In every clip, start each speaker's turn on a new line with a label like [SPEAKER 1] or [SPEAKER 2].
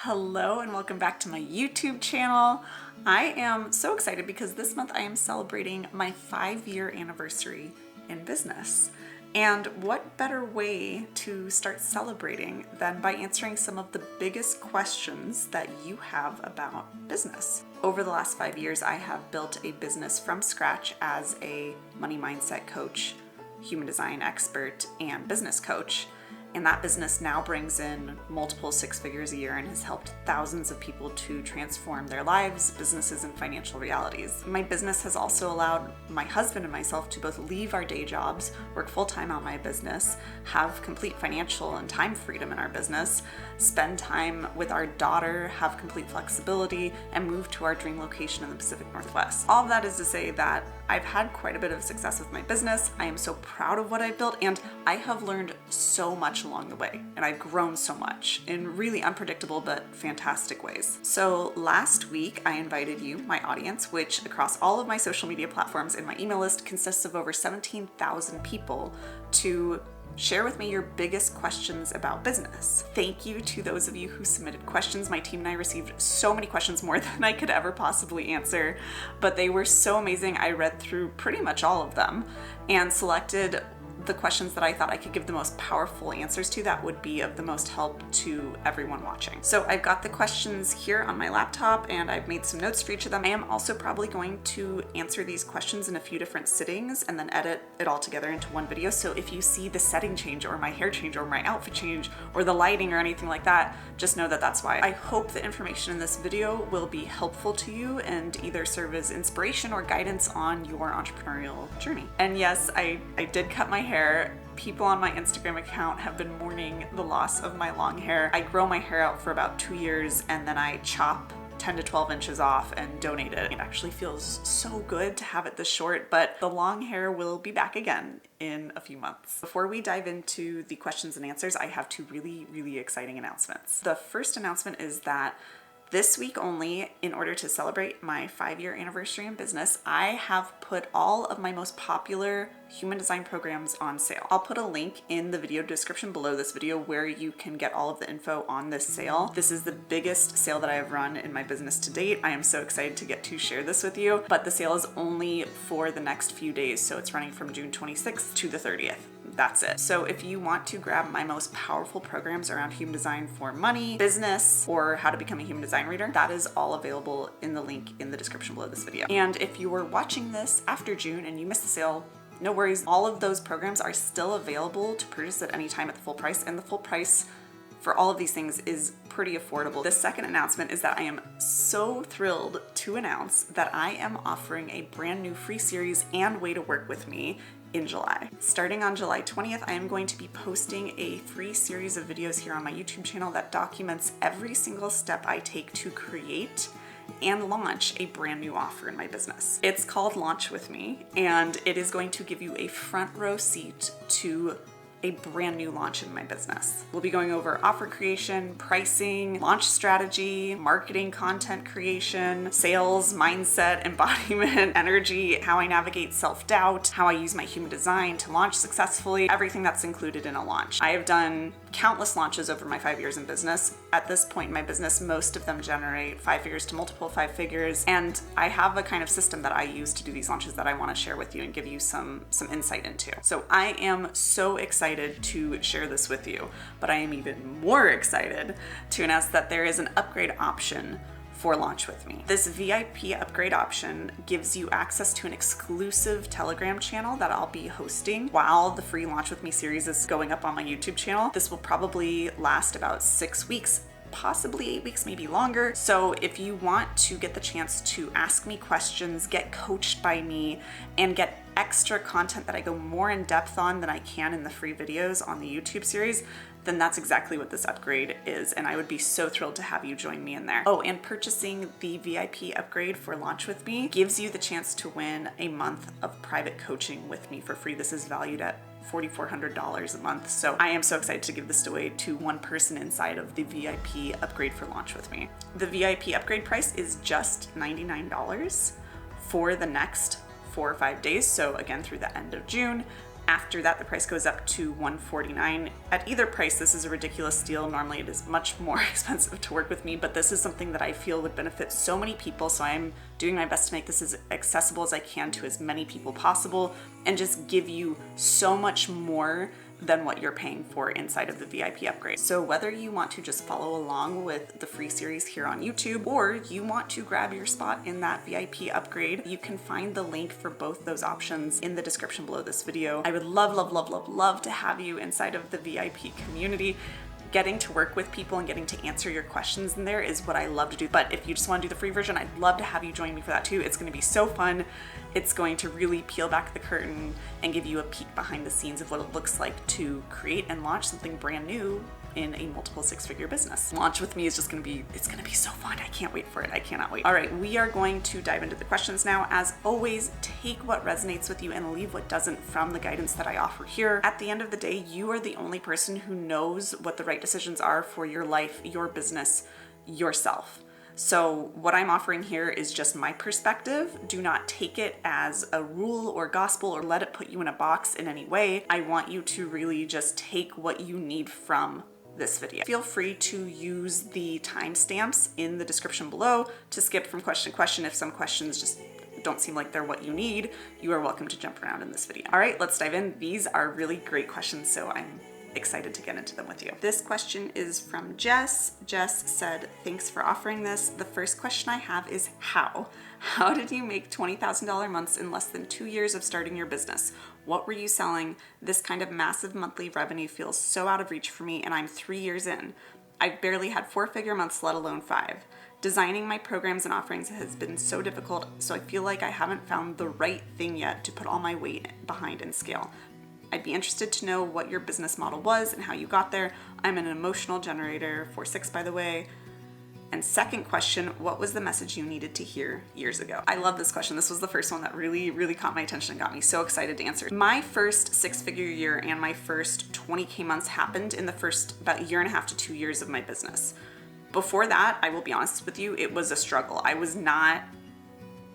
[SPEAKER 1] Hello and welcome back to my YouTube channel. I am so excited because this month I am celebrating my 5-year anniversary in business. And what better way to start celebrating than by answering some of the biggest questions that you have about business. Over the last 5 years, I have built a business from scratch as a money mindset coach, human design expert, and business coach. And that business now brings in multiple 6 figures a year and has helped thousands of people to transform their lives, businesses, and financial realities. My business has also allowed my husband and myself to both leave our day jobs, work full-time on my business, have complete financial and time freedom in our business, spend time with our daughter, have complete flexibility, and move to our dream location in the Pacific Northwest. All of that is to say that I've had quite a bit of success with my business. I am so proud of what I've built, and I have learned so much along the way, and I've grown so much in really unpredictable but fantastic ways. So last week I invited you, my audience, which across all of my social media platforms and my email list consists of over 17,000 people, to share with me your biggest questions about business. Thank you to those of you who submitted questions. My team and I received so many questions, more than I could ever possibly answer, but they were so amazing. I read through pretty much all of them and selected the questions that I thought I could give the most powerful answers to that would be of the most help to everyone watching. So I've got the questions here on my laptop and I've made some notes for each of them. I am also probably going to answer these questions in a few different sittings and then edit it all together into one video. So if you see the setting change or my hair change or my outfit change or the lighting or anything like that, just know that that's why. I hope the information in this video will be helpful to you and either serve as inspiration or guidance on your entrepreneurial journey. And yes, I did cut my hair. People on my Instagram account have been mourning the loss of my long hair. I grow my hair out for about 2 years and then I chop 10 to 12 inches off and donate it. It actually feels so good to have it this short, but the long hair will be back again in a few months. Before we dive into the questions and answers, I have 2 really exciting announcements. The first announcement is that this week only, in order to celebrate my 5-year anniversary in business, I have put all of my most popular human design programs on sale. I'll put a link in the video description below this video where you can get all of the info on this sale. This is the biggest sale that I have run in my business to date. I am so excited to get to share this with you, but the sale is only for the next few days, so it's running from June 26th to the 30th. That's it. So if you want to grab my most powerful programs around human design for money, business, or how to become a human design reader, that is all available in the link in the description below this video. And if you were watching this after June and you missed the sale, no worries. All of those programs are still available to purchase at any time at the full price, and the full price for all of these things is pretty affordable. The second announcement is that I am so thrilled to announce that I am offering a brand new free series and way to work with me in July. Starting on July 20th, I am going to be posting a free series of videos here on my YouTube channel that documents every single step I take to create and launch a brand new offer in my business. It's called Launch With Me, and it is going to give you a front row seat to a brand new launch in my business. We'll be going over offer creation, pricing, launch strategy, marketing, content creation, sales, mindset, embodiment, energy, how I navigate self-doubt, how I use my human design to launch successfully, everything that's included in a launch. I have done countless launches over my 5 years in business. At this point in my business, most of them generate 5 figures to multiple 5 figures. And I have a kind of system that I use to do these launches that I want to share with you and give you some insight into. So I am so excited to share this with you, but I am even more excited to announce that there is an upgrade option for Launch With Me. This VIP upgrade option gives you access to an exclusive Telegram channel that I'll be hosting while the free Launch With Me series is going up on my YouTube channel. This will probably last about 6 weeks, possibly 8 weeks, maybe longer. So if you want to get the chance to ask me questions, get coached by me, and get extra content that I go more in depth on than I can in the free videos on the YouTube series, then that's exactly what this upgrade is, and I would be so thrilled to have you join me in there. Oh, and purchasing the VIP upgrade for Launch With Me gives you the chance to win a month of private coaching with me for free. This is valued at $4,400 a month. So I am so excited to give this away to one person inside of the VIP upgrade for Launch With Me. The VIP upgrade price is just $99 for the next 4 or 5 days. So again, through the end of June. After that, the price goes up to $149. At either price, this is a ridiculous deal. Normally it is much more expensive to work with me, but this is something that I feel would benefit so many people. So I'm doing my best to make this as accessible as I can to as many people possible and just give you so much more than what you're paying for inside of the VIP upgrade. So whether you want to just follow along with the free series here on YouTube, or you want to grab your spot in that VIP upgrade, you can find the link for both those options in the description below this video. I would love, love, love, love, love to have you inside of the VIP community. Getting to work with people and getting to answer your questions in there is what I love to do. But if you just want to do the free version, I'd love to have you join me for that too. It's going to be so fun. It's going to really peel back the curtain and give you a peek behind the scenes of what it looks like to create and launch something brand new in a multiple six-figure business. Launch with me is just it's gonna be so fun. I can't wait for it. I cannot wait. All right, we are going to dive into the questions now. As always, take what resonates with you and leave what doesn't from the guidance that I offer here. At the end of the day, you are the only person who knows what the right decisions are for your life, your business, yourself. So what I'm offering here is just my perspective. Do not take it as a rule or gospel or let it put you in a box in any way. I want you to really just take what you need from this video. Feel free to use the timestamps in the description below to skip from question to question. If some questions just don't seem like they're what you need, you are welcome to jump around in this video. All right, let's dive in. These are really great questions, so I'm excited to get into them with you. This question is from Jess. Jess said, thanks for offering this. The first question I have is how? How did you make $20,000 months in less than 2 years of starting your business? What were you selling? This kind of massive monthly revenue feels so out of reach for me, and I'm 3 years in. I've barely had 4-figure months, let alone 5. Designing my programs and offerings has been so difficult, so I feel like I haven't found the right thing yet to put all my weight behind and scale. I'd be interested to know what your business model was and how you got there. I'm an emotional generator, 4/6 by the way. And second question, what was the message you needed to hear years ago? I love this question. This was the first one that really, really caught my attention and got me so excited to answer. My first 6-figure year and my first 20K months happened in the first about 1.5 to 2 years of my business. Before that, I will be honest with you, it was a struggle. I was not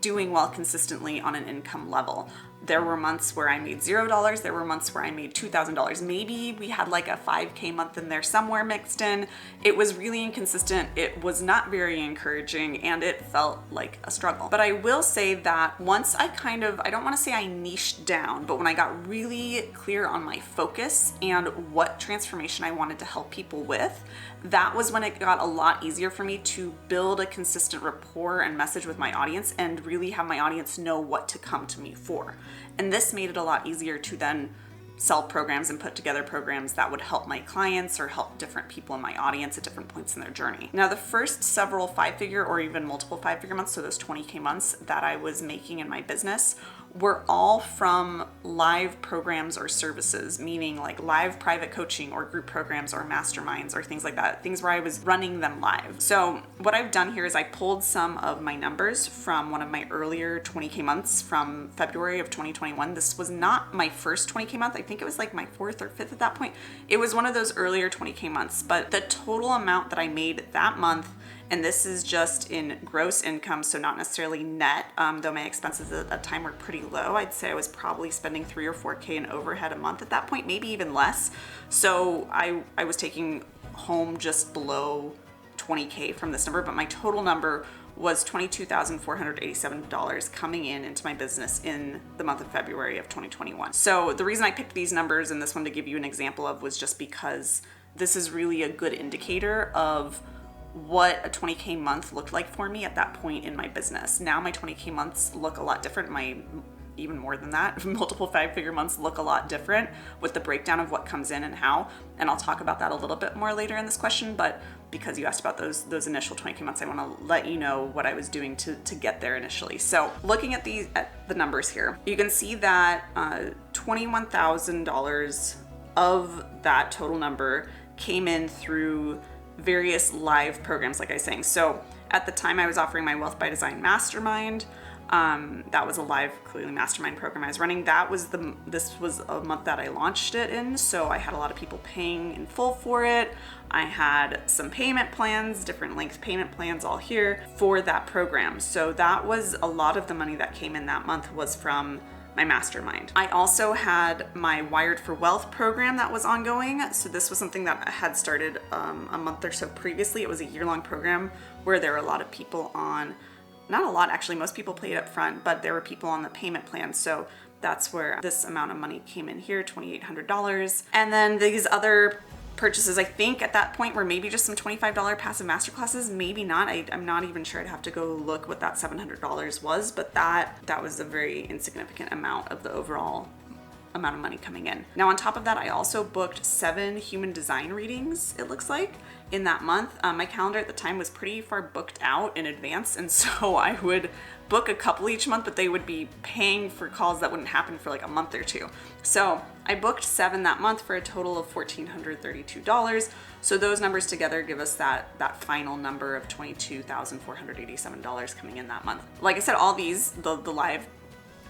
[SPEAKER 1] doing well consistently on an income level. There were months where I made $0. There were months where I made $2,000. Maybe we had like a 5K month in there somewhere mixed in. It was really inconsistent. It was not very encouraging and it felt like a struggle. But I will say that once I don't want to say I niched down, but when I got really clear on my focus and what transformation I wanted to help people with, that was when it got a lot easier for me to build a consistent rapport and message with my audience and really have my audience know what to come to me for. And this made it a lot easier to then sell programs and put together programs that would help my clients or help different people in my audience at different points in their journey. Now, the first several 5-figure or even multiple 5-figure months, so those 20K months that I was making in my business, were all from live programs or services, meaning like live private coaching or group programs or masterminds or things like that, things where I was running them live. So what I've done here is I pulled some of my numbers from one of my earlier 20K months from February of 2021. This was not my first 20K month. I think it was like my 4th or 5th at that point. It was one of those earlier 20K months, but the total amount that I made that month, and this is just in gross income, so not necessarily net, though my expenses at that time were pretty low. I'd say I was probably spending 3 or 4K in overhead a month at that point, maybe even less. So I was taking home just below 20K from this number, but my total number was $22,487 coming into my business in the month of February of 2021. So the reason I picked these numbers and this one to give you an example of was just because this is really a good indicator of what a 20K month looked like for me at that point in my business. Now my 20K months look a lot different. My even more than that, multiple 5-figure months look a lot different with the breakdown of what comes in and how. And I'll talk about that a little bit more later in this question, but because you asked about those initial 20K months, I want to let you know what I was doing to get there initially. So looking at the numbers here, you can see that $21,000 of that total number came in through various live programs, like I was saying. So at the time I was offering my Wealth by Design Mastermind. That was a live, clearly, mastermind program I was running. This was a month that I launched it in, so I had a lot of people paying in full for it. I had some payment plans, different length payment plans all here for that program. So that was a lot of the money that came in that month was from my mastermind. I also had my Wired for Wealth program that was ongoing. So this was something that I had started a month or so previously. It was a year-long program where there were a lot of people on, not a lot actually, most people paid up front, but there were people on the payment plan. So that's where this amount of money came in here, $2,800. And then these other purchases, I think at that point, were maybe just some $25 passive masterclasses, maybe not. I'm not even sure. I'd have to go look what that $700 was, but that was a very insignificant amount of the overall amount of money coming in. Now on top of that, I also booked 7 human design readings, it looks like, in that month. My calendar at the time was pretty far booked out in advance, and so I would book a couple each month, but they would be paying for calls that wouldn't happen for like a month or two. So I booked 7 that month for a total of $1,432. So those numbers together give us that final number of $22,487 coming in that month. Like I said, all these, the live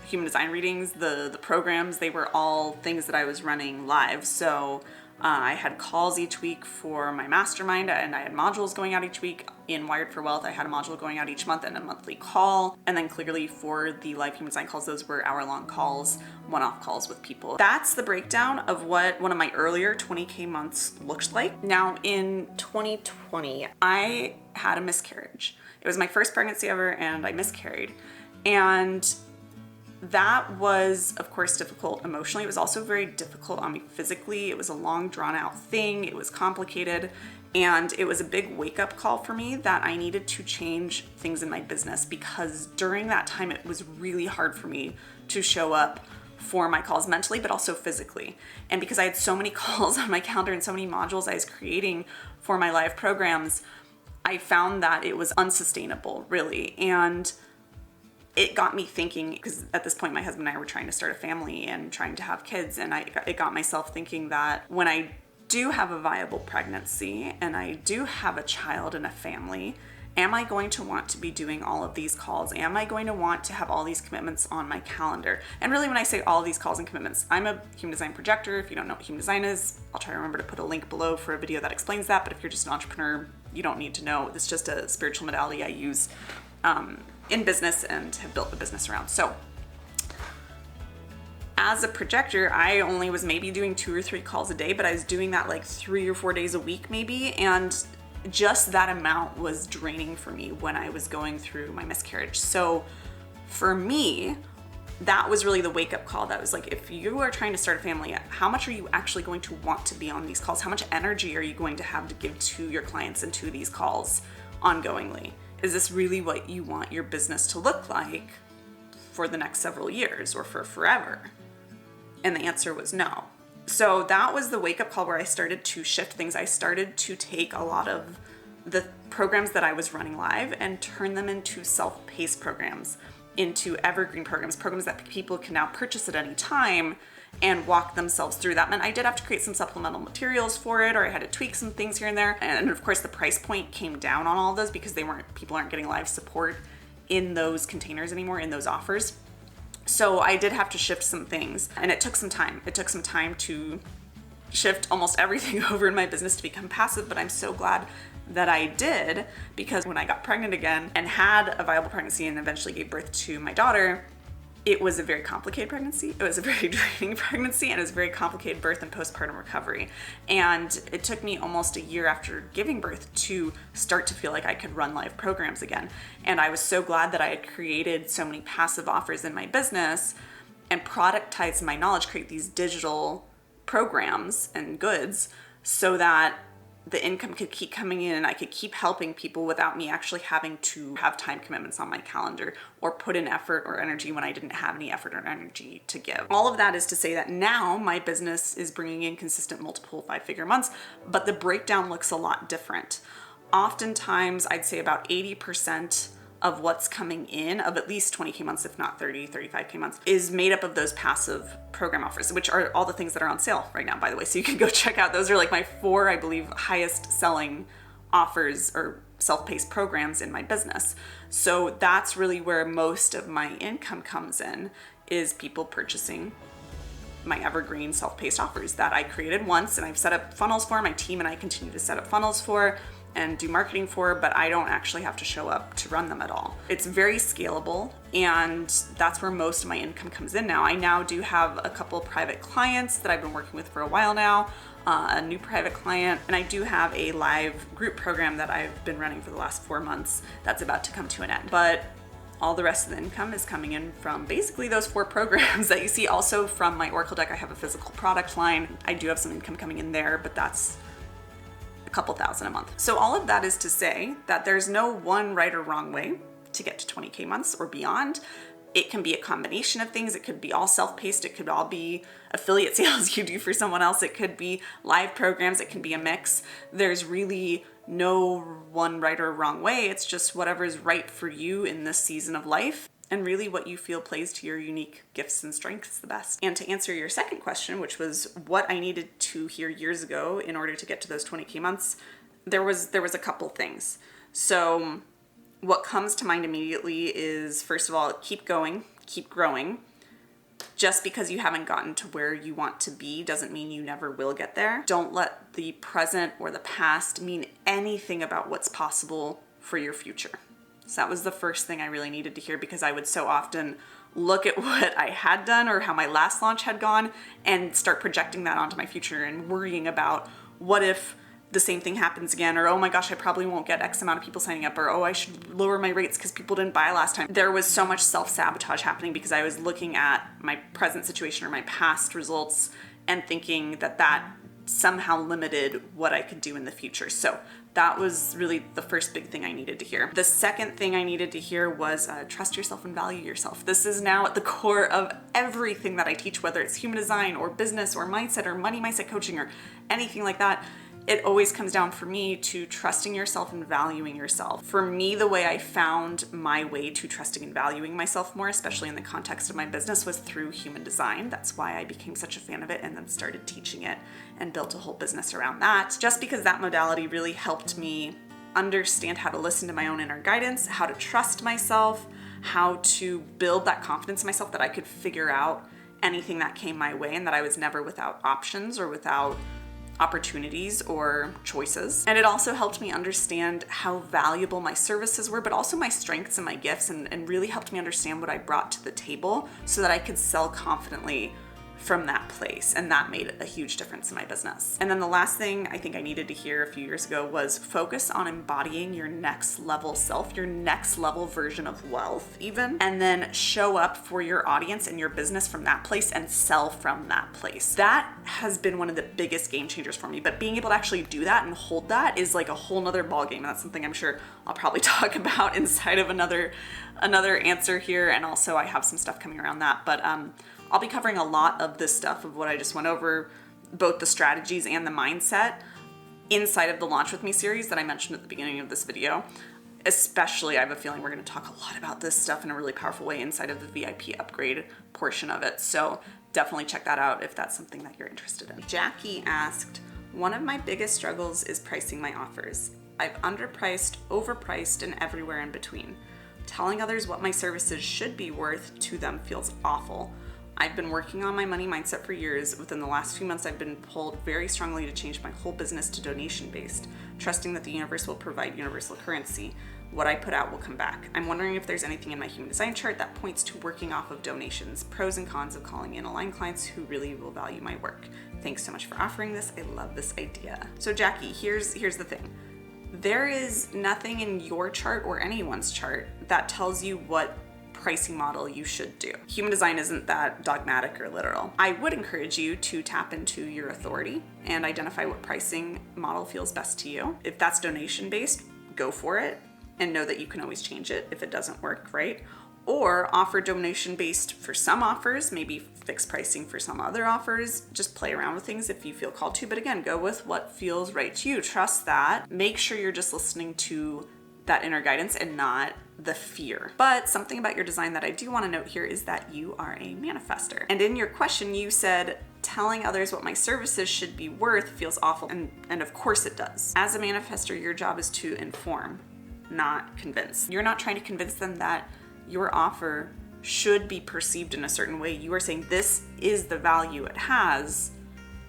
[SPEAKER 1] human design readings, the programs, they were all things that I was running live. So I had calls each week for my mastermind, and I had modules going out each week. In Wired for Wealth, I had a module going out each month and a monthly call. And then clearly for the live human design calls, those were hour-long calls, one-off calls with people. That's the breakdown of what one of my earlier 20K months looked like. Now in 2020, I had a miscarriage. It was my first pregnancy ever, and I miscarried. And that was, of course, difficult emotionally. It was also very difficult on me physically. It was a long, drawn-out thing. It was complicated. And it was a big wake-up call for me that I needed to change things in my business, because during that time, it was really hard for me to show up for my calls mentally, but also physically. And because I had so many calls on my calendar and so many modules I was creating for my live programs, I found that it was unsustainable, really. And it got me thinking, because at this point my husband and I were trying to start a family and trying to have kids, and it got myself thinking that when I do have a viable pregnancy and I do have a child and a family, am I going to want to be doing all of these calls? Am I going to want to have all these commitments on my calendar? And really, when I say all of these calls and commitments, I'm a human design projector. If you don't know what human design is, I'll try to remember to put a link below for a video that explains that. But if you're just an entrepreneur, you don't need to know. It's just a spiritual modality I use in business and have built the business around. So as a projector, I only was maybe doing 2 or 3 calls a day, but I was doing that like 3 or 4 days a week maybe. And just that amount was draining for me when I was going through my miscarriage. So for me, that was really the wake-up call. That was like, if you are trying to start a family, how much are you actually going to want to be on these calls? How much energy are you going to have to give to your clients and to these calls ongoingly? Is this really what you want your business to look like for the next several years or for forever? And the answer was no. So that was the wake-up call where I started to shift things. I started to take a lot of the programs that I was running live and turn them into self-paced programs, into evergreen programs that people can now purchase at any time and walk themselves through. That meant I did have to create some supplemental materials for it, or I had to tweak some things here and there. And of course the price point came down on all of those because people aren't getting live support in those containers anymore, in those offers. So I did have to shift some things, and it took some time. It took some time to shift almost everything over in my business to become passive, but I'm so glad that I did, because when I got pregnant again and had a viable pregnancy and eventually gave birth to my daughter, it was a very complicated pregnancy. It was a very draining pregnancy, and it was a very complicated birth and postpartum recovery. And it took me almost a year after giving birth to start to feel like I could run live programs again. And I was so glad that I had created so many passive offers in my business and productized my knowledge, create these digital programs and goods so that the income could keep coming in and I could keep helping people without me actually having to have time commitments on my calendar or put in effort or energy when I didn't have any effort or energy to give. All of that is to say that now my business is bringing in consistent multiple 5-figure months, but the breakdown looks a lot different. Oftentimes, I'd say about 80% of what's coming in, of at least 20K months, if not 30, 35K months, is made up of those passive program offers, which are all the things that are on sale right now, by the way. So you can go check out, those are like my 4, I believe, highest selling offers or self-paced programs in my business. So that's really where most of my income comes in, is people purchasing my evergreen self-paced offers that I created once, and I've set up funnels for my team, and I continue to set up funnels for. and do marketing for, but I don't actually have to show up to run them at all. It's very scalable, and that's where most of my income comes in now. I now do have a couple private clients that I've been working with for a while now, a new private client, and I do have a live group program that I've been running for the last 4 months that's about to come to an end. But all the rest of the income is coming in from basically those 4 programs that you see. Also from my Oracle deck, I have a physical product line. I do have some income coming in there, but that's a couple thousand a month. So all of that is to say that there's no one right or wrong way to get to 20K months or beyond. It can be a combination of things. It could be all self-paced. It could all be affiliate sales you do for someone else. It could be live programs. It can be a mix. There's really no one right or wrong way. It's just whatever is right for you in this season of life, and really what you feel plays to your unique gifts and strengths the best. And to answer your second question, which was what I needed to hear years ago in order to get to those 20K months, there was a couple things. So what comes to mind immediately is, first of all, keep going, keep growing. Just because you haven't gotten to where you want to be doesn't mean you never will get there. Don't let the present or the past mean anything about what's possible for your future. So that was the first thing I really needed to hear, because I would so often look at what I had done or how my last launch had gone and start projecting that onto my future and worrying about what if the same thing happens again, or oh my gosh, I probably won't get X amount of people signing up, or oh, I should lower my rates because people didn't buy last time. There was so much self-sabotage happening because I was looking at my present situation or my past results and thinking that that somehow limited what I could do in the future. So that was really the first big thing I needed to hear. The second thing I needed to hear was trust yourself and value yourself. This is now at the core of everything that I teach, whether it's human design or business or mindset or money mindset coaching or anything like that. It always comes down for me to trusting yourself and valuing yourself. For me, the way I found my way to trusting and valuing myself more, especially in the context of my business, was through human design. That's why I became such a fan of it and then started teaching it and built a whole business around that. Just because that modality really helped me understand how to listen to my own inner guidance, how to trust myself, how to build that confidence in myself that I could figure out anything that came my way and that I was never without options or without opportunities or choices. And it also helped me understand how valuable my services were, but also my strengths and my gifts, and really helped me understand what I brought to the table so that I could sell confidently from that place. And that made a huge difference in my business. And then the last thing I think I needed to hear a few years ago was focus on embodying your next level self, your next level version of wealth even, and then show up for your audience and your business from that place and sell from that place. That has been one of the biggest game changers for me, but being able to actually do that and hold that is like a whole nother ballgame. And that's something I'm sure I'll probably talk about inside of another answer here. And also I have some stuff coming around that, but I'll be covering a lot of this stuff of what I just went over, both the strategies and the mindset, inside of the Launch With Me series that I mentioned at the beginning of this video. Especially, I have a feeling we're going to talk a lot about this stuff in a really powerful way inside of the VIP upgrade portion of it. So definitely check that out if that's something that you're interested in. Jackie asked, one of my biggest struggles is pricing my offers. I've underpriced, overpriced, and everywhere in between. Telling others what my services should be worth to them feels awful. I've been working on my money mindset for years. Within the last few months, I've been pulled very strongly to change my whole business to donation-based, trusting that the universe will provide universal currency. What I put out will come back. I'm wondering if there's anything in my human design chart that points to working off of donations, pros and cons of calling in aligned clients who really will value my work. Thanks so much for offering this. I love this idea. So Jackie, here's the thing. There is nothing in your chart or anyone's chart that tells you what pricing model you should do. Human design isn't that dogmatic or literal. I would encourage you to tap into your authority and identify what pricing model feels best to you. If that's donation based, go for it and know that you can always change it if it doesn't work, right? Or offer donation based for some offers, maybe fixed pricing for some other offers. Just play around with things if you feel called to, but again, go with what feels right to you. Trust that. Make sure you're just listening to that inner guidance and not the fear. But something about your design that I do want to note here is that you are a manifester. And in your question, you said, telling others what my services should be worth feels awful. And of course it does. As a manifester, your job is to inform, not convince. You're not trying to convince them that your offer should be perceived in a certain way. You are saying this is the value it has,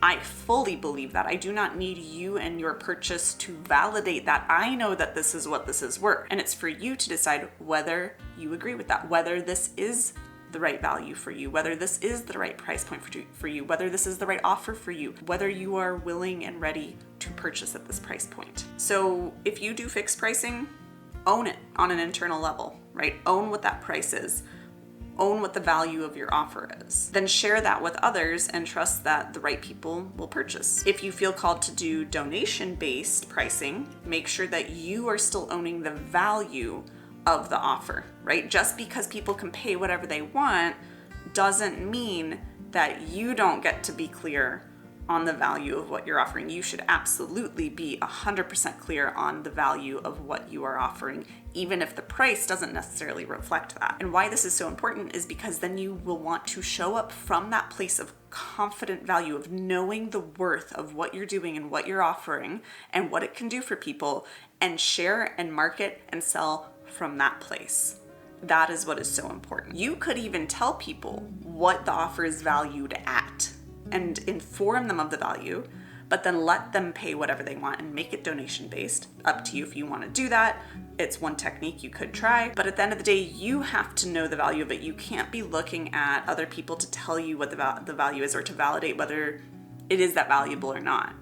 [SPEAKER 1] I fully believe that. I do not need you and your purchase to validate that. I know that this is what this is worth. And it's for you to decide whether you agree with that, whether this is the right value for you, whether this is the right price point for you, whether this is the right offer for you, whether you are willing and ready to purchase at this price point. So if you do fixed pricing, own it on an internal level, right? Own what that price is. Own what the value of your offer is. Then share that with others and trust that the right people will purchase. If you feel called to do donation-based pricing, make sure that you are still owning the value of the offer, right? Just because people can pay whatever they want doesn't mean that you don't get to be clear on the value of what you're offering. You should absolutely be 100% clear on the value of what you are offering, even if the price doesn't necessarily reflect that. And why this is so important is because then you will want to show up from that place of confident value, of knowing the worth of what you're doing and what you're offering and what it can do for people, and share and market and sell from that place. That is what is so important. You could even tell people what the offer is valued at and inform them of the value, but then let them pay whatever they want and make it donation based. Up to you if you want to do that. It's one technique you could try, but at the end of the day, you have to know the value of it. You can't be looking at other people to tell you what the value is or to validate whether it is that valuable or not.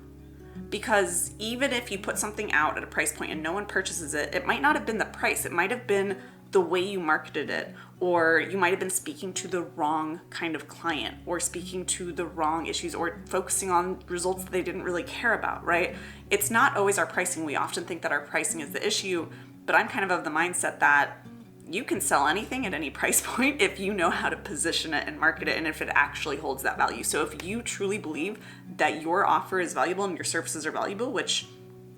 [SPEAKER 1] Because even if you put something out at a price point and no one purchases it, it might not have been the price. It might have been the way you marketed it, or you might have been speaking to the wrong kind of client, or speaking to the wrong issues, or focusing on results that they didn't really care about, right? It's not always our pricing. We often think that our pricing is the issue, but I'm kind of the mindset that you can sell anything at any price point if you know how to position it and market it, and if it actually holds that value. So if you truly believe that your offer is valuable and your services are valuable, which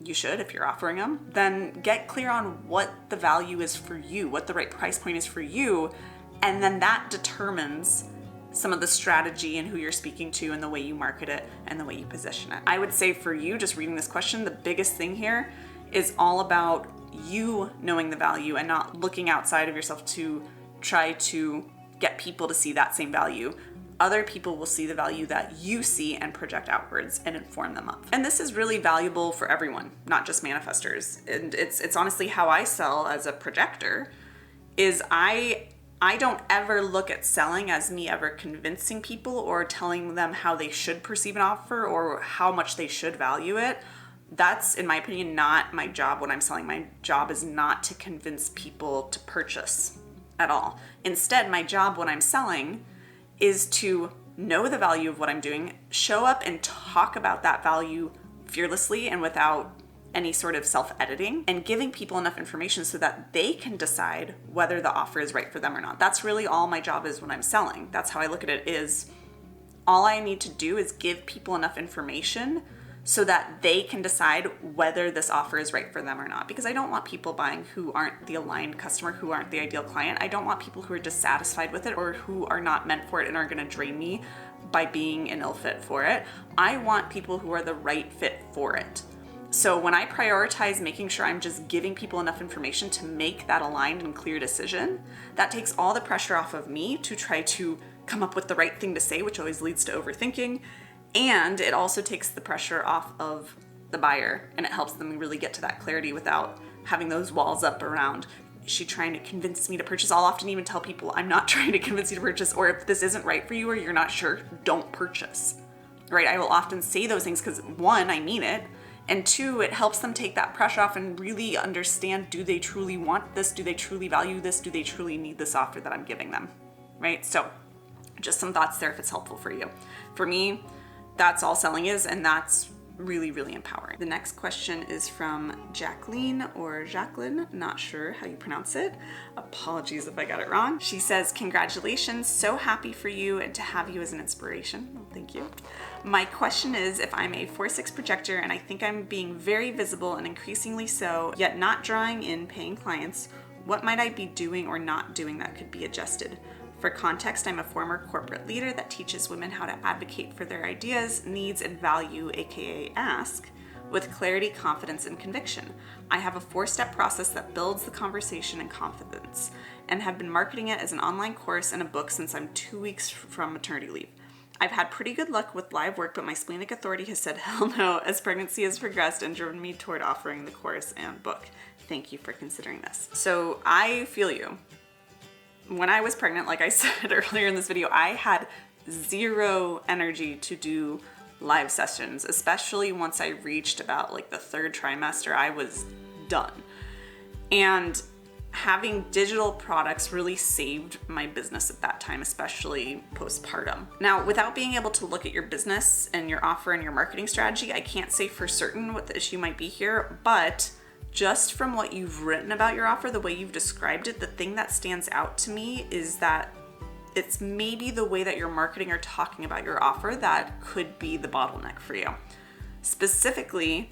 [SPEAKER 1] you should if you're offering them, then get clear on what the value is for you, what the right price point is for you, and then that determines some of the strategy and who you're speaking to and the way you market it and the way you position it. I would say for you, just reading this question, the biggest thing here is all about you knowing the value and not looking outside of yourself to try to get people to see that same value. Other people will see the value that you see and project outwards and inform them of. And this is really valuable for everyone, not just manifestors. And it's honestly how I sell as a projector is I don't ever look at selling as me ever convincing people or telling them how they should perceive an offer or how much they should value it. That's, in my opinion, not my job when I'm selling. My job is not to convince people to purchase at all. Instead, my job when I'm selling is to know the value of what I'm doing, show up and talk about that value fearlessly and without any sort of self-editing, and giving people enough information so that they can decide whether the offer is right for them or not. That's really all my job is when I'm selling. That's how I look at it, is all I need to do is give people enough information so that they can decide whether this offer is right for them or not. Because I don't want people buying who aren't the aligned customer, who aren't the ideal client. I don't want people who are dissatisfied with it or who are not meant for it and are gonna drain me by being an ill fit for it. I want people who are the right fit for it. So when I prioritize making sure I'm just giving people enough information to make that aligned and clear decision, that takes all the pressure off of me to try to come up with the right thing to say, which always leads to overthinking. And it also takes the pressure off of the buyer, and it helps them really get to that clarity without having those walls up around, is she trying to convince me to purchase? I'll often even tell people, I'm not trying to convince you to purchase, or if this isn't right for you or you're not sure, don't purchase, right? I will often say those things because one, I mean it, and two, it helps them take that pressure off and really understand, do they truly want this? Do they truly value this? Do they truly need this offer that I'm giving them, right? So just some thoughts there if it's helpful for you. For me, that's all selling is, and that's really, really empowering. The next question is from Jacqueline or Jacqueline, not sure how you pronounce it. Apologies if I got it wrong. She says, congratulations, so happy for you and to have you as an inspiration. Well, thank you. My question is, if I'm a 4/6 projector and I think I'm being very visible and increasingly so, yet not drawing in paying clients, what might I be doing or not doing that could be adjusted? For context, I'm a former corporate leader that teaches women how to advocate for their ideas, needs, and value, aka ask, with clarity, confidence, and conviction. I have a 4-step process that builds the conversation and confidence, and have been marketing it as an online course and a book since I'm 2 weeks from maternity leave. I've had pretty good luck with live work, but my splenic authority has said hell no as pregnancy has progressed and driven me toward offering the course and book. Thank you for considering this. So I feel you. When I was pregnant, like I said earlier in this video, I had zero energy to do live sessions, especially once I reached about like the third trimester. I was done. And having digital products really saved my business at that time, especially postpartum. Now, without being able to look at your business and your offer and your marketing strategy, I can't say for certain what the issue might be here, but just from what you've written about your offer, the way you've described it, the thing that stands out to me is that it's maybe the way that you're marketing or talking about your offer that could be the bottleneck for you. Specifically,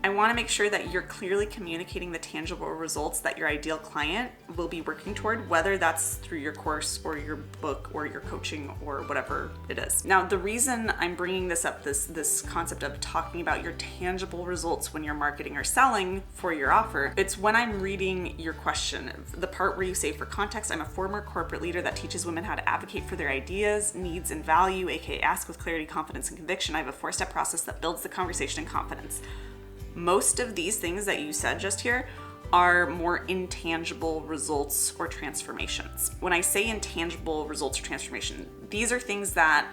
[SPEAKER 1] I want to make sure that you're clearly communicating the tangible results that your ideal client will be working toward, whether that's through your course or your book or your coaching or whatever it is. Now, the reason I'm bringing this up, this concept of talking about your tangible results when you're marketing or selling for your offer, it's when I'm reading your question, the part where you say, for context, I'm a former corporate leader that teaches women how to advocate for their ideas, needs, and value, aka ask with clarity, confidence, and conviction. I have a 4-step process that builds the conversation and confidence. Most of these things that you said just here are more intangible results or transformations. When I say intangible results or transformation, these are things that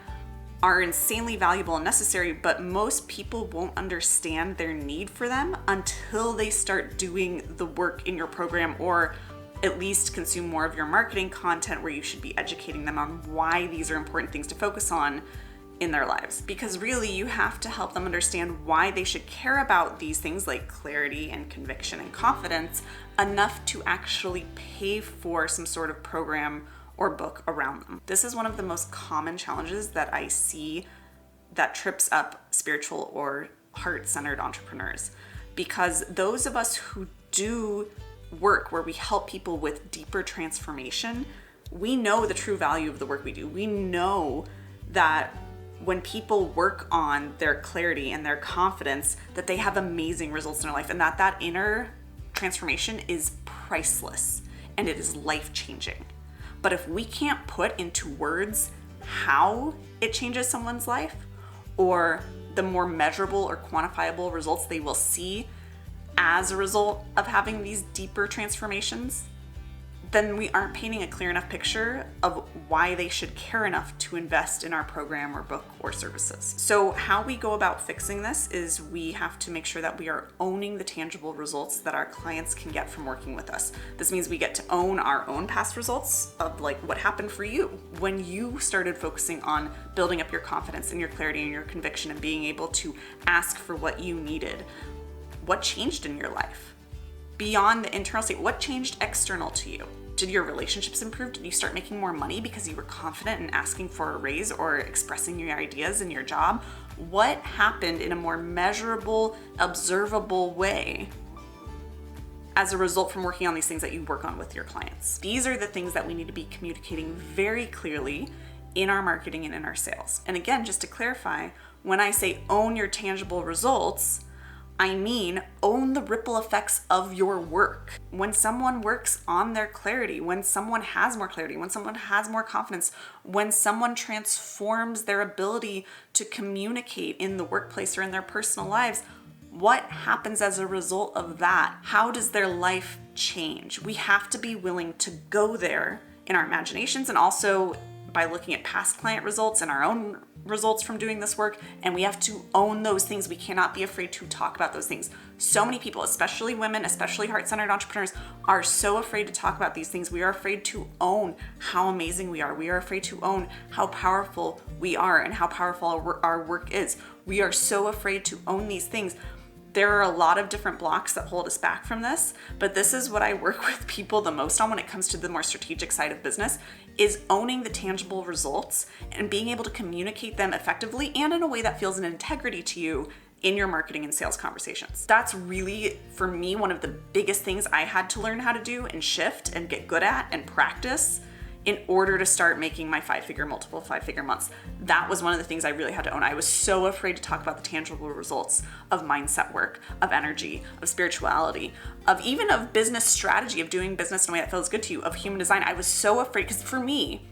[SPEAKER 1] are insanely valuable and necessary, but most people won't understand their need for them until they start doing the work in your program, or at least consume more of your marketing content where you should be educating them on why these are important things to focus on in their lives. Because really, you have to help them understand why they should care about these things like clarity and conviction and confidence enough to actually pay for some sort of program or book around them. This is one of the most common challenges that I see that trips up spiritual or heart-centered entrepreneurs. Because those of us who do work where we help people with deeper transformation, we know the true value of the work we do. We know that when people work on their clarity and their confidence, that they have amazing results in their life, and that inner transformation is priceless and it is life-changing. But if we can't put into words how it changes someone's life, or the more measurable or quantifiable results they will see as a result of having these deeper transformations, then we aren't painting a clear enough picture of why they should care enough to invest in our program or book or services. So how we go about fixing this is we have to make sure that we are owning the tangible results that our clients can get from working with us. This means we get to own our own past results of like what happened for you when you started focusing on building up your confidence and your clarity and your conviction and being able to ask for what you needed. What changed in your life? Beyond the internal state, what changed external to you? Did your relationships improve? Did you start making more money because you were confident in asking for a raise or expressing your ideas in your job? What happened in a more measurable, observable way as a result from working on these things that you work on with your clients? These are the things that we need to be communicating very clearly in our marketing and in our sales. And again, just to clarify, when I say own your tangible results, I mean, own the ripple effects of your work. When someone works on their clarity, when someone has more clarity, when someone has more confidence, when someone transforms their ability to communicate in the workplace or in their personal lives, what happens as a result of that? How does their life change? We have to be willing to go there in our imaginations, and also by looking at past client results and our own results from doing this work, and we have to own those things. We cannot be afraid to talk about those things. So many people, especially women, especially heart-centered entrepreneurs, are so afraid to talk about these things. We are afraid to own how amazing we are. We are afraid to own how powerful we are and how powerful our work is. We are so afraid to own these things. There are a lot of different blocks that hold us back from this, but this is what I work with people the most on when it comes to the more strategic side of business, is owning the tangible results and being able to communicate them effectively and in a way that feels an integrity to you in your marketing and sales conversations. That's really, for me, one of the biggest things I had to learn how to do and shift and get good at and practice in order to start making my multiple five-figure months. That was one of the things I really had to own. I was so afraid to talk about the tangible results of mindset work, of energy, of spirituality, of business strategy, of doing business in a way that feels good to you, of human design. I was so afraid, because for me,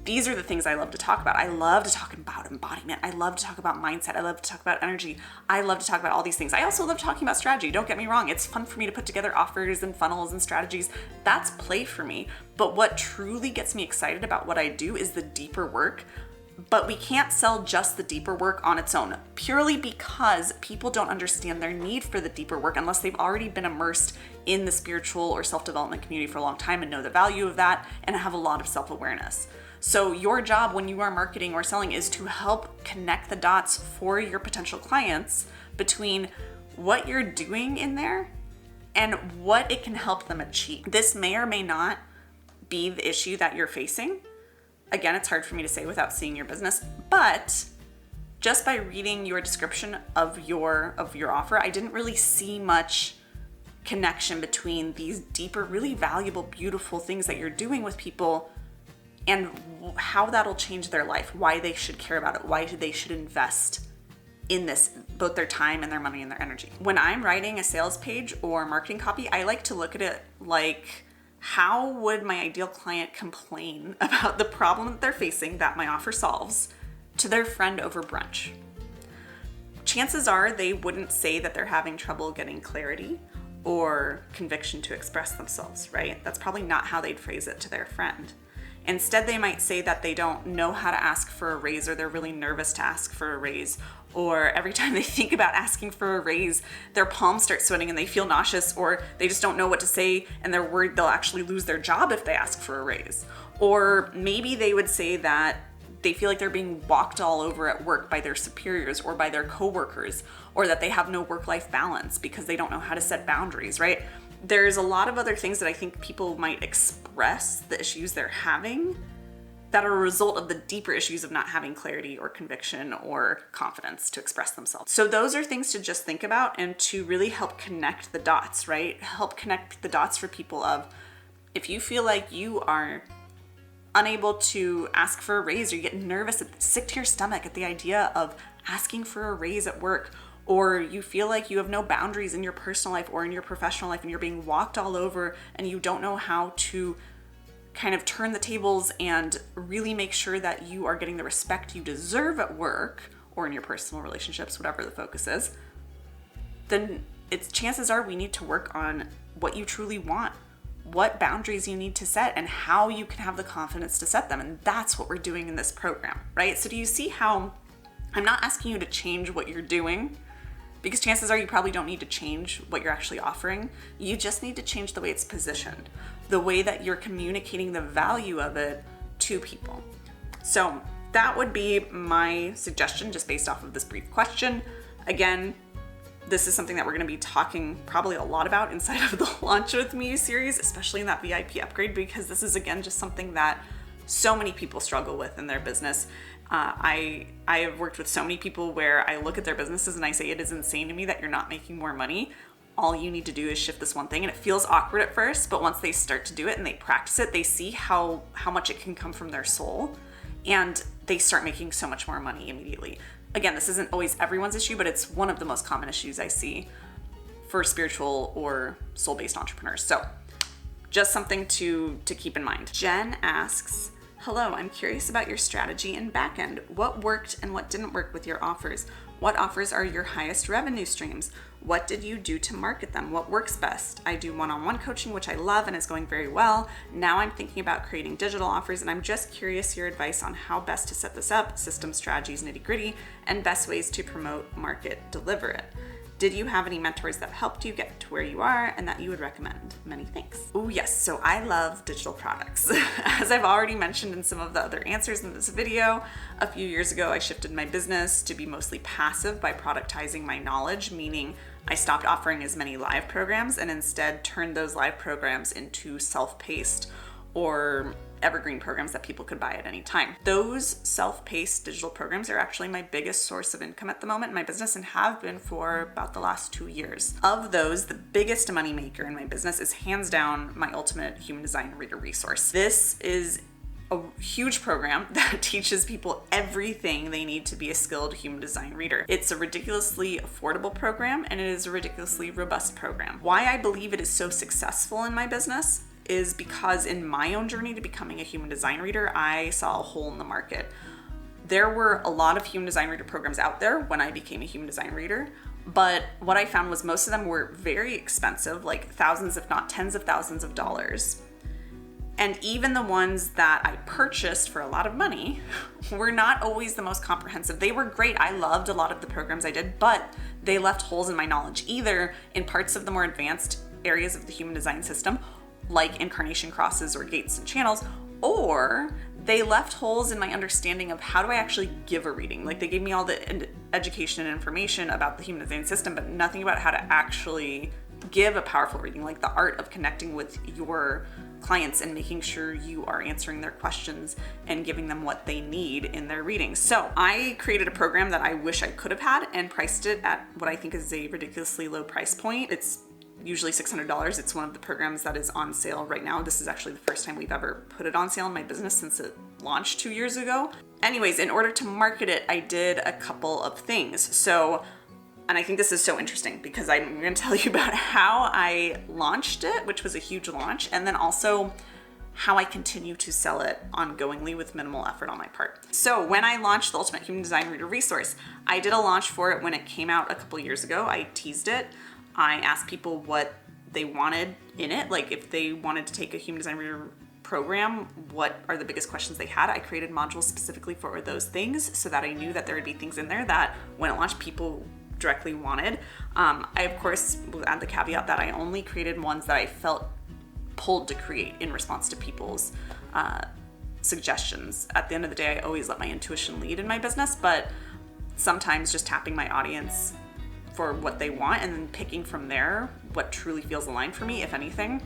[SPEAKER 1] these are the things I love to talk about. I love to talk about embodiment. I love to talk about mindset. I love to talk about energy. I love to talk about all these things. I also love talking about strategy. Don't get me wrong. It's fun for me to put together offers and funnels and strategies. That's play for me. But what truly gets me excited about what I do is the deeper work. But we can't sell just the deeper work on its own, purely because people don't understand their need for the deeper work unless they've already been immersed in the spiritual or self-development community for a long time and know the value of that and have a lot of self-awareness. So your job when you are marketing or selling is to help connect the dots for your potential clients between what you're doing in there and what it can help them achieve. This may or may not be the issue that you're facing. Again, it's hard for me to say without seeing your business, but just by reading your description of your offer, I didn't really see much connection between these deeper, really valuable, beautiful things that you're doing with people and how that'll change their life, why they should care about it, why they should invest in this, both their time and their money and their energy. When I'm writing a sales page or marketing copy, I like to look at it like, how would my ideal client complain about the problem that they're facing that my offer solves to their friend over brunch? Chances are they wouldn't say that they're having trouble getting clarity or conviction to express themselves, right? That's probably not how they'd phrase it to their friend. Instead, they might say that they don't know how to ask for a raise, or they're really nervous to ask for a raise, or every time they think about asking for a raise, their palms start sweating and they feel nauseous, or they just don't know what to say and they're worried they'll actually lose their job if they ask for a raise. Or maybe they would say that they feel like they're being walked all over at work by their superiors or by their coworkers, or that they have no work-life balance because they don't know how to set boundaries, right? There's a lot of other things that I think people might express the issues they're having that are a result of the deeper issues of not having clarity or conviction or confidence to express themselves. So those are things to just think about and to really help connect the dots, right? Help connect the dots for people of, if you feel like you are unable to ask for a raise, or you get nervous, sick to your stomach at the idea of asking for a raise at work, or you feel like you have no boundaries in your personal life or in your professional life and you're being walked all over and you don't know how to kind of turn the tables and really make sure that you are getting the respect you deserve at work or in your personal relationships, whatever the focus is, then chances are we need to work on what you truly want, what boundaries you need to set, and how you can have the confidence to set them. And that's what we're doing in this program, right? So do you see how I'm not asking you to change what you're doing? Because chances are you probably don't need to change what you're actually offering. You just need to change the way it's positioned, the way that you're communicating the value of it to people. So that would be my suggestion just based off of this brief question. Again, this is something that we're going to be talking probably a lot about inside of the Launch With Me series, especially in that VIP upgrade, because this is, again, just something that so many people struggle with in their business. I have worked with so many people where I look at their businesses and I say, it is insane to me that you're not making more money. All you need to do is shift this one thing. And it feels awkward at first, but once they start to do it and they practice it, they see how much it can come from their soul, and they start making so much more money immediately. Again, this isn't always everyone's issue, but it's one of the most common issues I see for spiritual or soul-based entrepreneurs. So just something to keep in mind. Jen asks, hello, I'm curious about your strategy in backend. What worked and what didn't work with your offers? What offers are your highest revenue streams? What did you do to market them? What works best? I do one-on-one coaching, which I love and is going very well. Now I'm thinking about creating digital offers, and I'm just curious your advice on how best to set this up, system, strategies, nitty-gritty, and best ways to promote, market, deliver it. Did you have any mentors that helped you get to where you are and that you would recommend? Many thanks. Oh yes, so I love digital products. As I've already mentioned in some of the other answers in this video, a few years ago I shifted my business to be mostly passive by productizing my knowledge, meaning I stopped offering as many live programs and instead turned those live programs into self-paced or evergreen programs that people could buy at any time. Those self-paced digital programs are actually my biggest source of income at the moment in my business and have been for about the last 2 years. Of those, the biggest money maker in my business is hands down my Ultimate Human Design Reader resource. This is a huge program that teaches people everything they need to be a skilled human design reader. It's a ridiculously affordable program and it is a ridiculously robust program. Why I believe it is so successful in my business is because in my own journey to becoming a human design reader, I saw a hole in the market. There were a lot of human design reader programs out there when I became a human design reader, but what I found was most of them were very expensive, like thousands, if not tens of thousands of dollars. And even the ones that I purchased for a lot of money were not always the most comprehensive. They were great. I loved a lot of the programs I did, but they left holes in my knowledge, either in parts of the more advanced areas of the human design system, like incarnation crosses or gates and channels, or they left holes in my understanding of how do I actually give a reading. Like, they gave me all the education and information about the human design system, but nothing about how to actually give a powerful reading, like the art of connecting with your clients and making sure you are answering their questions and giving them what they need in their readings. So I created a program that I wish I could have had and priced it at what I think is a ridiculously low price point. It's usually $600. It's one of the programs that is on sale right now. This is actually the first time we've ever put it on sale in my business since it launched 2 years ago. Anyways, in order to market it, I did a couple of things. And I think this is so interesting because I'm going to tell you about how I launched it, which was a huge launch, and then also how I continue to sell it ongoingly with minimal effort on my part. So when I launched the Ultimate Human Design Reader resource, I did a launch for it when it came out a couple years ago. I teased it. I asked people what they wanted in it, like if they wanted to take a human design reader program, what are the biggest questions they had. I created modules specifically for those things so that I knew that there would be things in there that when it launched, people directly wanted. I of course will add the caveat that I only created ones that I felt pulled to create in response to people's suggestions. At the end of the day, I always let my intuition lead in my business, but sometimes just tapping my audience for what they want and then picking from there what truly feels aligned for me, if anything,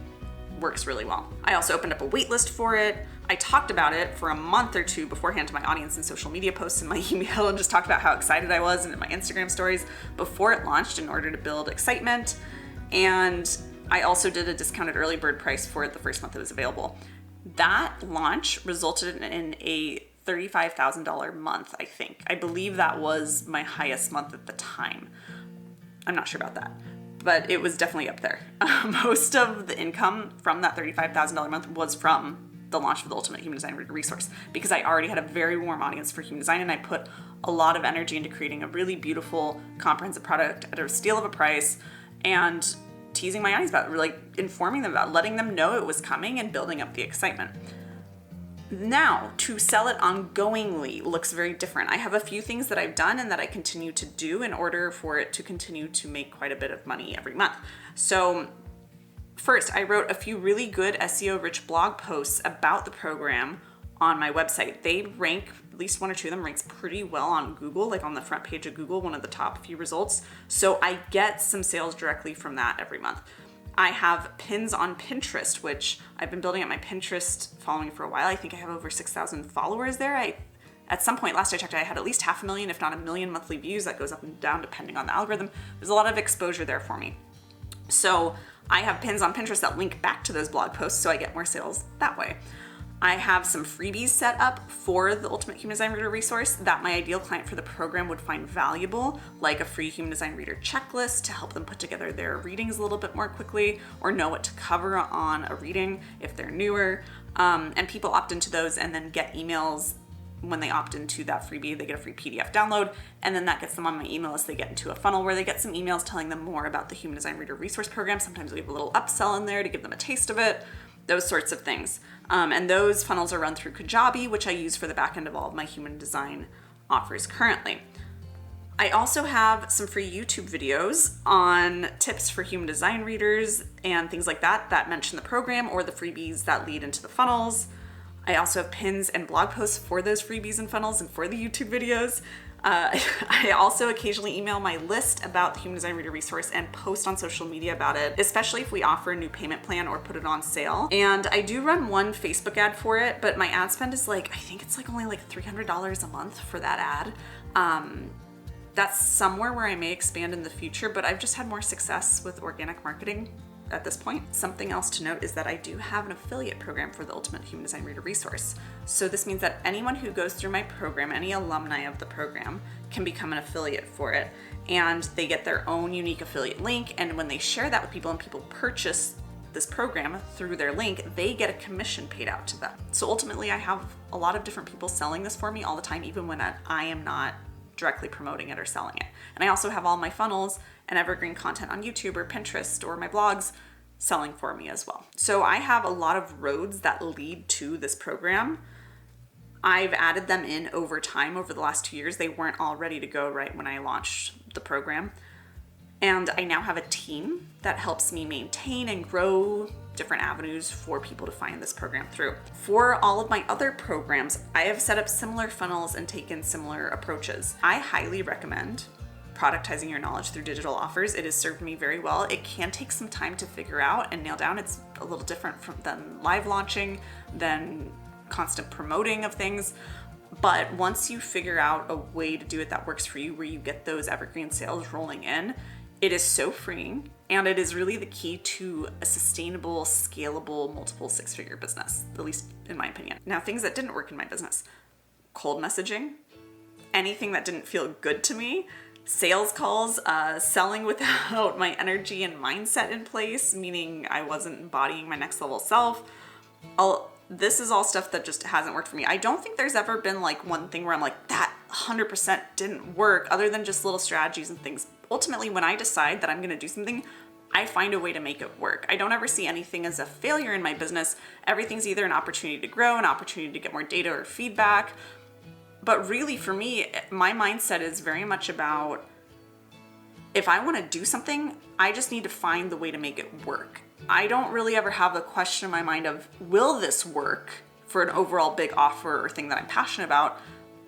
[SPEAKER 1] works really well. I also opened up a wait list for it. I talked about it for a month or two beforehand to my audience in social media posts in my email and just talked about how excited I was and in my Instagram stories before it launched in order to build excitement. And I also did a discounted early bird price for it the first month it was available. That launch resulted in a $35,000 month, I think. I believe that was my highest month at the time. I'm not sure about that, but it was definitely up there. Most of the income from that $35,000 month was from the launch of the Ultimate Human Design Reader resource, because I already had a very warm audience for human design and I put a lot of energy into creating a really beautiful, comprehensive product at a steal of a price and teasing my audience about it, like informing them about it, letting them know it was coming and building up the excitement. Now, to sell it ongoingly looks very different. I have a few things that I've done and that I continue to do in order for it to continue to make quite a bit of money every month. So first, I wrote a few really good SEO-rich blog posts about the program on my website. They rank, at least one or two of them ranks pretty well on Google, like on the front page of Google, one of the top few results. So I get some sales directly from that every month. I have pins on Pinterest, which I've been building up my Pinterest following for a while. I think I have over 6,000 followers there. At some point, last I checked, I had at least 500,000, if not 1 million monthly views. That goes up and down depending on the algorithm. There's a lot of exposure there for me. So I have pins on Pinterest that link back to those blog posts, so I get more sales that way. I have some freebies set up for the Ultimate Human Design Reader resource that my ideal client for the program would find valuable, like a free Human Design Reader checklist to help them put together their readings a little bit more quickly or know what to cover on a reading if they're newer. And people opt into those and then get emails when they opt into that freebie. They get a free PDF download, and then that gets them on my email list. They get into a funnel where they get some emails telling them more about the Human Design Reader resource program. Sometimes we have a little upsell in there to give them a taste of it, those sorts of things. And those funnels are run through Kajabi, which I use for the back end of all of my human design offers currently. I also have some free YouTube videos on tips for human design readers and things like that that mention the program or the freebies that lead into the funnels. I also have pins and blog posts for those freebies and funnels and for the YouTube videos. I also occasionally email my list about the Human Design Reader resource and post on social media about it, especially if we offer a new payment plan or put it on sale. And I do run one Facebook ad for it, but my ad spend is I think it's only $300 a month for that ad. That's somewhere where I may expand in the future, but I've just had more success with organic marketing at this point. Something else to note is that I do have an affiliate program for the Ultimate Human Design Reader resource. So this means that anyone who goes through my program, any alumni of the program, can become an affiliate for it. And they get their own unique affiliate link. And when they share that with people and people purchase this program through their link, they get a commission paid out to them. So ultimately, I have a lot of different people selling this for me all the time, even when I am not directly promoting it or selling it. And I also have all my funnels and evergreen content on YouTube or Pinterest or my blogs selling for me as well. So I have a lot of roads that lead to this program. I've added them in over time over the last 2 years. They weren't all ready to go right when I launched the program. And I now have a team that helps me maintain and grow different avenues for people to find this program through. For all of my other programs, I have set up similar funnels and taken similar approaches. I highly recommend productizing your knowledge through digital offers. It has served me very well. It can take some time to figure out and nail down. It's a little different than live launching, than constant promoting of things. But once you figure out a way to do it that works for you, where you get those evergreen sales rolling in, it is so freeing, and it is really the key to a sustainable, scalable, multiple six-figure business, at least in my opinion. Now, things that didn't work in my business: cold messaging, anything that didn't feel good to me, sales calls, selling without my energy and mindset in place, meaning I wasn't embodying my next level self. This is all stuff that just hasn't worked for me. I don't think there's ever been like one thing where I'm like, that 100% didn't work, other than just little strategies and things. Ultimately, when I decide that I'm going to do something, I find a way to make it work. I don't ever see anything as a failure in my business. Everything's either an opportunity to grow, an opportunity to get more data or feedback. But really, for me, my mindset is very much about, if I want to do something, I just need to find the way to make it work. I don't really ever have a question in my mind of, will this work for an overall big offer or thing that I'm passionate about?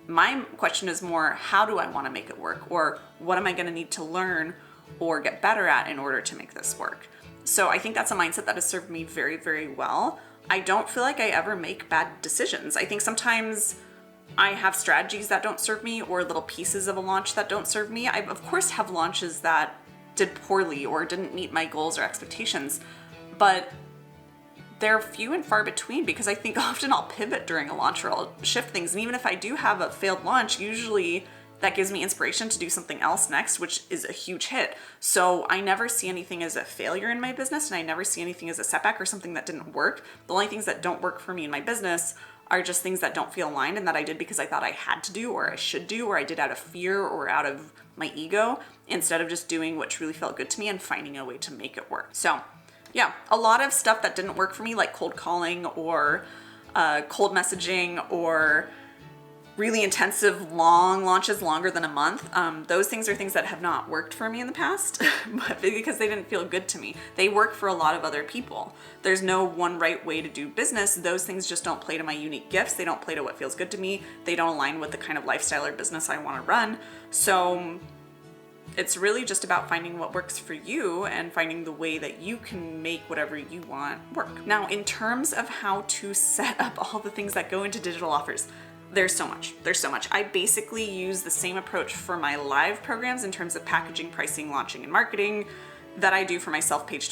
[SPEAKER 1] My question is more, how do I want to make it work? Or what am I going to need to learn or get better at in order to make this work? So I think that's a mindset that has served me very, very well. I don't feel like I ever make bad decisions. I think sometimes I have strategies that don't serve me, or little pieces of a launch that don't serve me. I, of course, have launches that did poorly or didn't meet my goals or expectations, but they're few and far between, because I think often I'll pivot during a launch, or I'll shift things. And even if I do have a failed launch, usually that gives me inspiration to do something else next, which is a huge hit. So I never see anything as a failure in my business, and I never see anything as a setback or something that didn't work. The only things that don't work for me in my business are just things that don't feel aligned and that I did because I thought I had to do, or I should do, or I did out of fear or out of my ego, instead of just doing what truly felt good to me and finding a way to make it work. So yeah, a lot of stuff that didn't work for me, like cold calling or cold messaging or really intensive long launches longer than a month. Those things are things that have not worked for me in the past, but because they didn't feel good to me. They work for a lot of other people. There's no one right way to do business. Those things just don't play to my unique gifts. They don't play to what feels good to me. They don't align with the kind of lifestyle or business I want to run. So it's really just about finding what works for you and finding the way that you can make whatever you want work. Now, in terms of how to set up all the things that go into digital offers, there's so much. I basically use the same approach for my live programs in terms of packaging, pricing, launching, and marketing that I do for my self-paced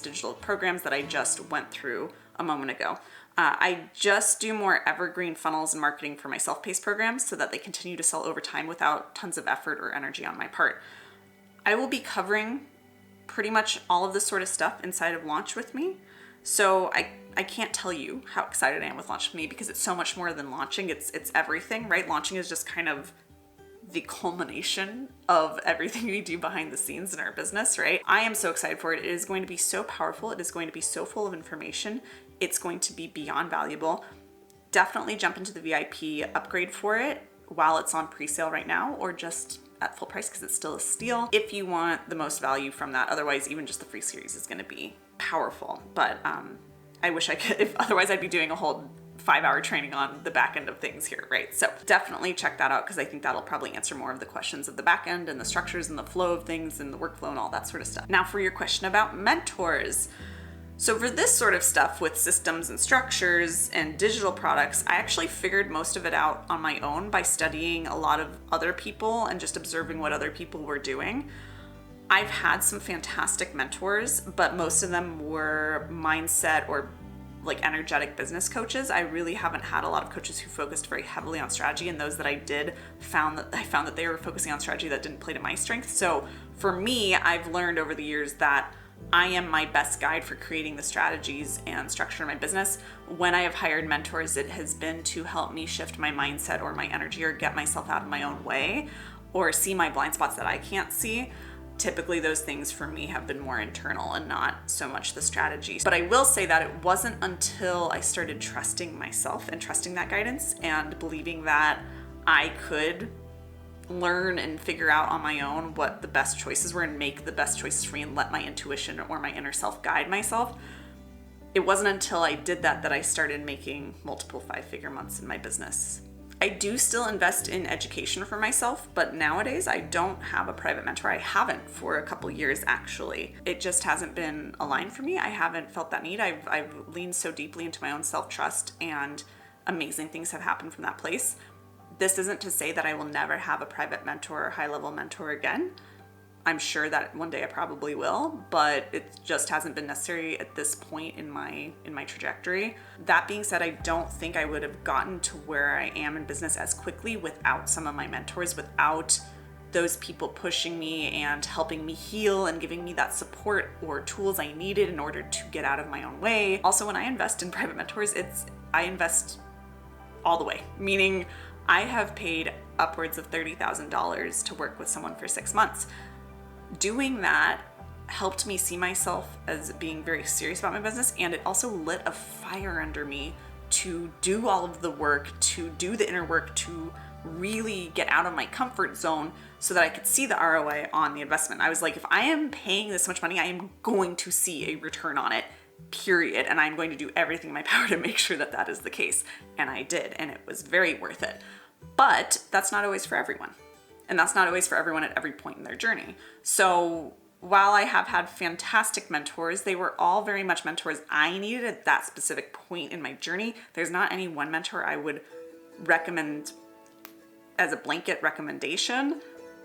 [SPEAKER 1] digital programs that I just went through a moment ago. I just do more evergreen funnels and marketing for my self-paced programs so that they continue to sell over time without tons of effort or energy on my part. I will be covering pretty much all of this sort of stuff inside of Launch With Me. So I can't tell you how excited I am with Launch With Me, because it's so much more than launching. It's everything, right? Launching is just kind of the culmination of everything we do behind the scenes in our business, right? I am so excited for it. It is going to be so powerful. It is going to be so full of information. It's going to be beyond valuable. Definitely jump into the VIP upgrade for it while it's on pre-sale right now, or just at full price because it's still a steal if you want the most value from that. Otherwise, even just the free series is going to be powerful. But I wish I could, otherwise I'd be doing a whole 5-hour training on the back end of things here, right? So definitely check that out, because I think that'll probably answer more of the questions of the back end and the structures and the flow of things and the workflow and all that sort of stuff. Now for your question about mentors. So for this sort of stuff with systems and structures and digital products, I actually figured most of it out on my own by studying a lot of other people and just observing what other people were doing. I've had some fantastic mentors, but most of them were mindset or like energetic business coaches. I really haven't had a lot of coaches who focused very heavily on strategy, and those that I did found that they were focusing on strategy that didn't play to my strengths. So for me, I've learned over the years that I am my best guide for creating the strategies and structure of my business. When I have hired mentors, it has been to help me shift my mindset or my energy or get myself out of my own way or see my blind spots that I can't see. Typically those things for me have been more internal and not so much the strategy. But I will say that it wasn't until I started trusting myself and trusting that guidance and believing that I could learn and figure out on my own what the best choices were and make the best choices for me and let my intuition or my inner self guide myself. It wasn't until I did that that I started making multiple 5-figure months in my business. I do still invest in education for myself, but nowadays I don't have a private mentor. I haven't for a couple years, actually. It just hasn't been aligned for me. I haven't felt that need. I've leaned so deeply into my own self-trust, and amazing things have happened from that place. This isn't to say that I will never have a private mentor or high-level mentor again. I'm sure that one day I probably will, but it just hasn't been necessary at this point in my trajectory. That being said, I don't think I would have gotten to where I am in business as quickly without some of my mentors, without those people pushing me and helping me heal and giving me that support or tools I needed in order to get out of my own way. Also, when I invest in private mentors, I invest all the way, meaning I have paid upwards of $30,000 to work with someone for 6 months. Doing that helped me see myself as being very serious about my business, and it also lit a fire under me to do all of the work, to do the inner work, to really get out of my comfort zone so that I could see the ROI on the investment. I was like, if I am paying this much money, I am going to see a return on it, period. And I'm going to do everything in my power to make sure that that is the case. And I did, and it was very worth it. But that's not always for everyone. And that's not always for everyone at every point in their journey. So while I have had fantastic mentors, they were all very much mentors I needed at that specific point in my journey. There's not any one mentor I would recommend as a blanket recommendation.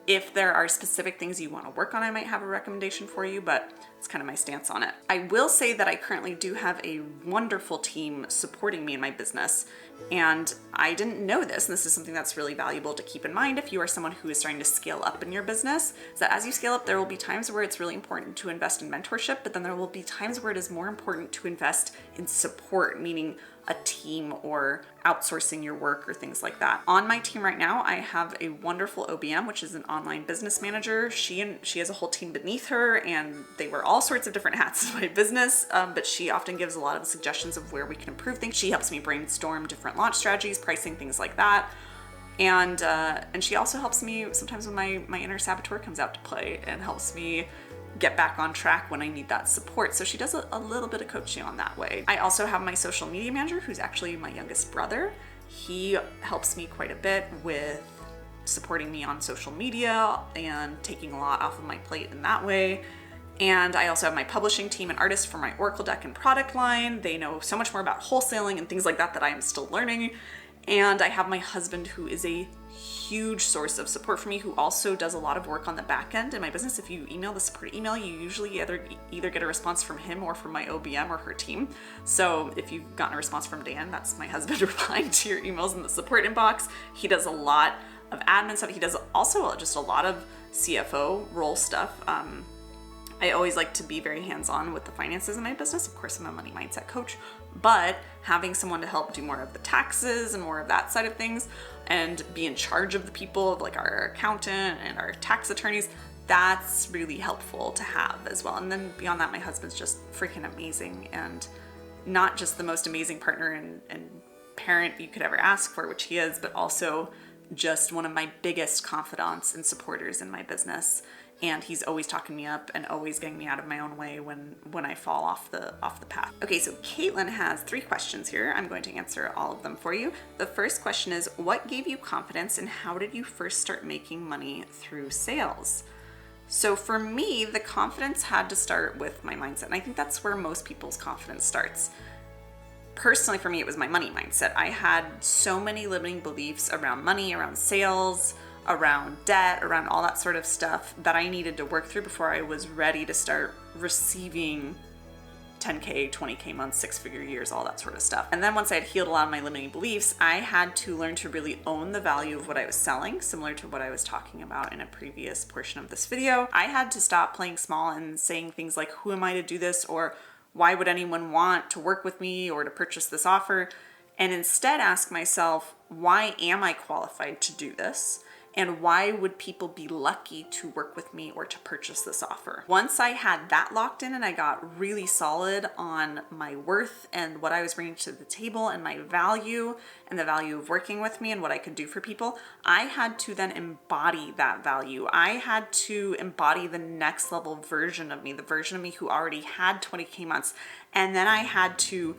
[SPEAKER 1] If there are specific things you want to work on, I might have a recommendation for you, but it's kind of my stance on it. I will say that I currently do have a wonderful team supporting me in my business, and I didn't know this, and this is something that's really valuable to keep in mind if you are someone who is starting to scale up in your business, is that as you scale up, there will be times where it's really important to invest in mentorship, but then there will be times where it is more important to invest in support, meaning a team or outsourcing your work or things like that. On my team right now, I have a wonderful OBM, which is an online business manager. She has a whole team beneath her, and they wear all sorts of different hats in my business, but she often gives a lot of suggestions of where we can improve things. She helps me brainstorm different launch strategies, pricing, things like that. And she also helps me sometimes when my inner saboteur comes out to play and helps me get back on track when I need that support. So she does a little bit of coaching on that way. I also have my social media manager, who's actually my youngest brother. He helps me quite a bit with supporting me on social media and taking a lot off of my plate in that way. And I also have my publishing team and artists for my Oracle deck and product line. They know so much more about wholesaling and things like that that I am still learning. And I have my husband, who is a huge source of support for me, who also does a lot of work on the back end in my business. If you email the support email, you usually either get a response from him or from my OBM or her team. So if you've gotten a response from Dan, that's my husband replying to your emails in the support inbox. He does a lot of admin stuff. He does also just a lot of CFO role stuff. I always like to be very hands-on with the finances in my business. Of course, I'm a money mindset coach, but having someone to help do more of the taxes and more of that side of things and be in charge of the people, like our accountant and our tax attorneys, that's really helpful to have as well. And then beyond that, my husband's just freaking amazing, and not just the most amazing partner and parent you could ever ask for, which he is, but also just one of my biggest confidants and supporters in my business. And he's always talking me up and always getting me out of my own way when I fall off the path. Okay, so Caitlin has 3 questions here. I'm going to answer all of them for you. The first question is, what gave you confidence and how did you first start making money through sales? So for me, the confidence had to start with my mindset. And I think that's where most people's confidence starts. Personally, for me, it was my money mindset. I had so many limiting beliefs around money, around sales, around debt, around all that sort of stuff that I needed to work through before I was ready to start receiving 10K, 20K months, 6-figure years, all that sort of stuff. And then once I had healed a lot of my limiting beliefs, I had to learn to really own the value of what I was selling, similar to what I was talking about in a previous portion of this video. I had to stop playing small and saying things like, who am I to do this? Or why would anyone want to work with me or to purchase this offer? And instead ask myself, why am I qualified to do this? And why would people be lucky to work with me or to purchase this offer? Once I had that locked in and I got really solid on my worth and what I was bringing to the table and my value and the value of working with me and what I could do for people, I had to then embody that value. I had to embody the next level version of me, the version of me who already had 20K months. And then I had to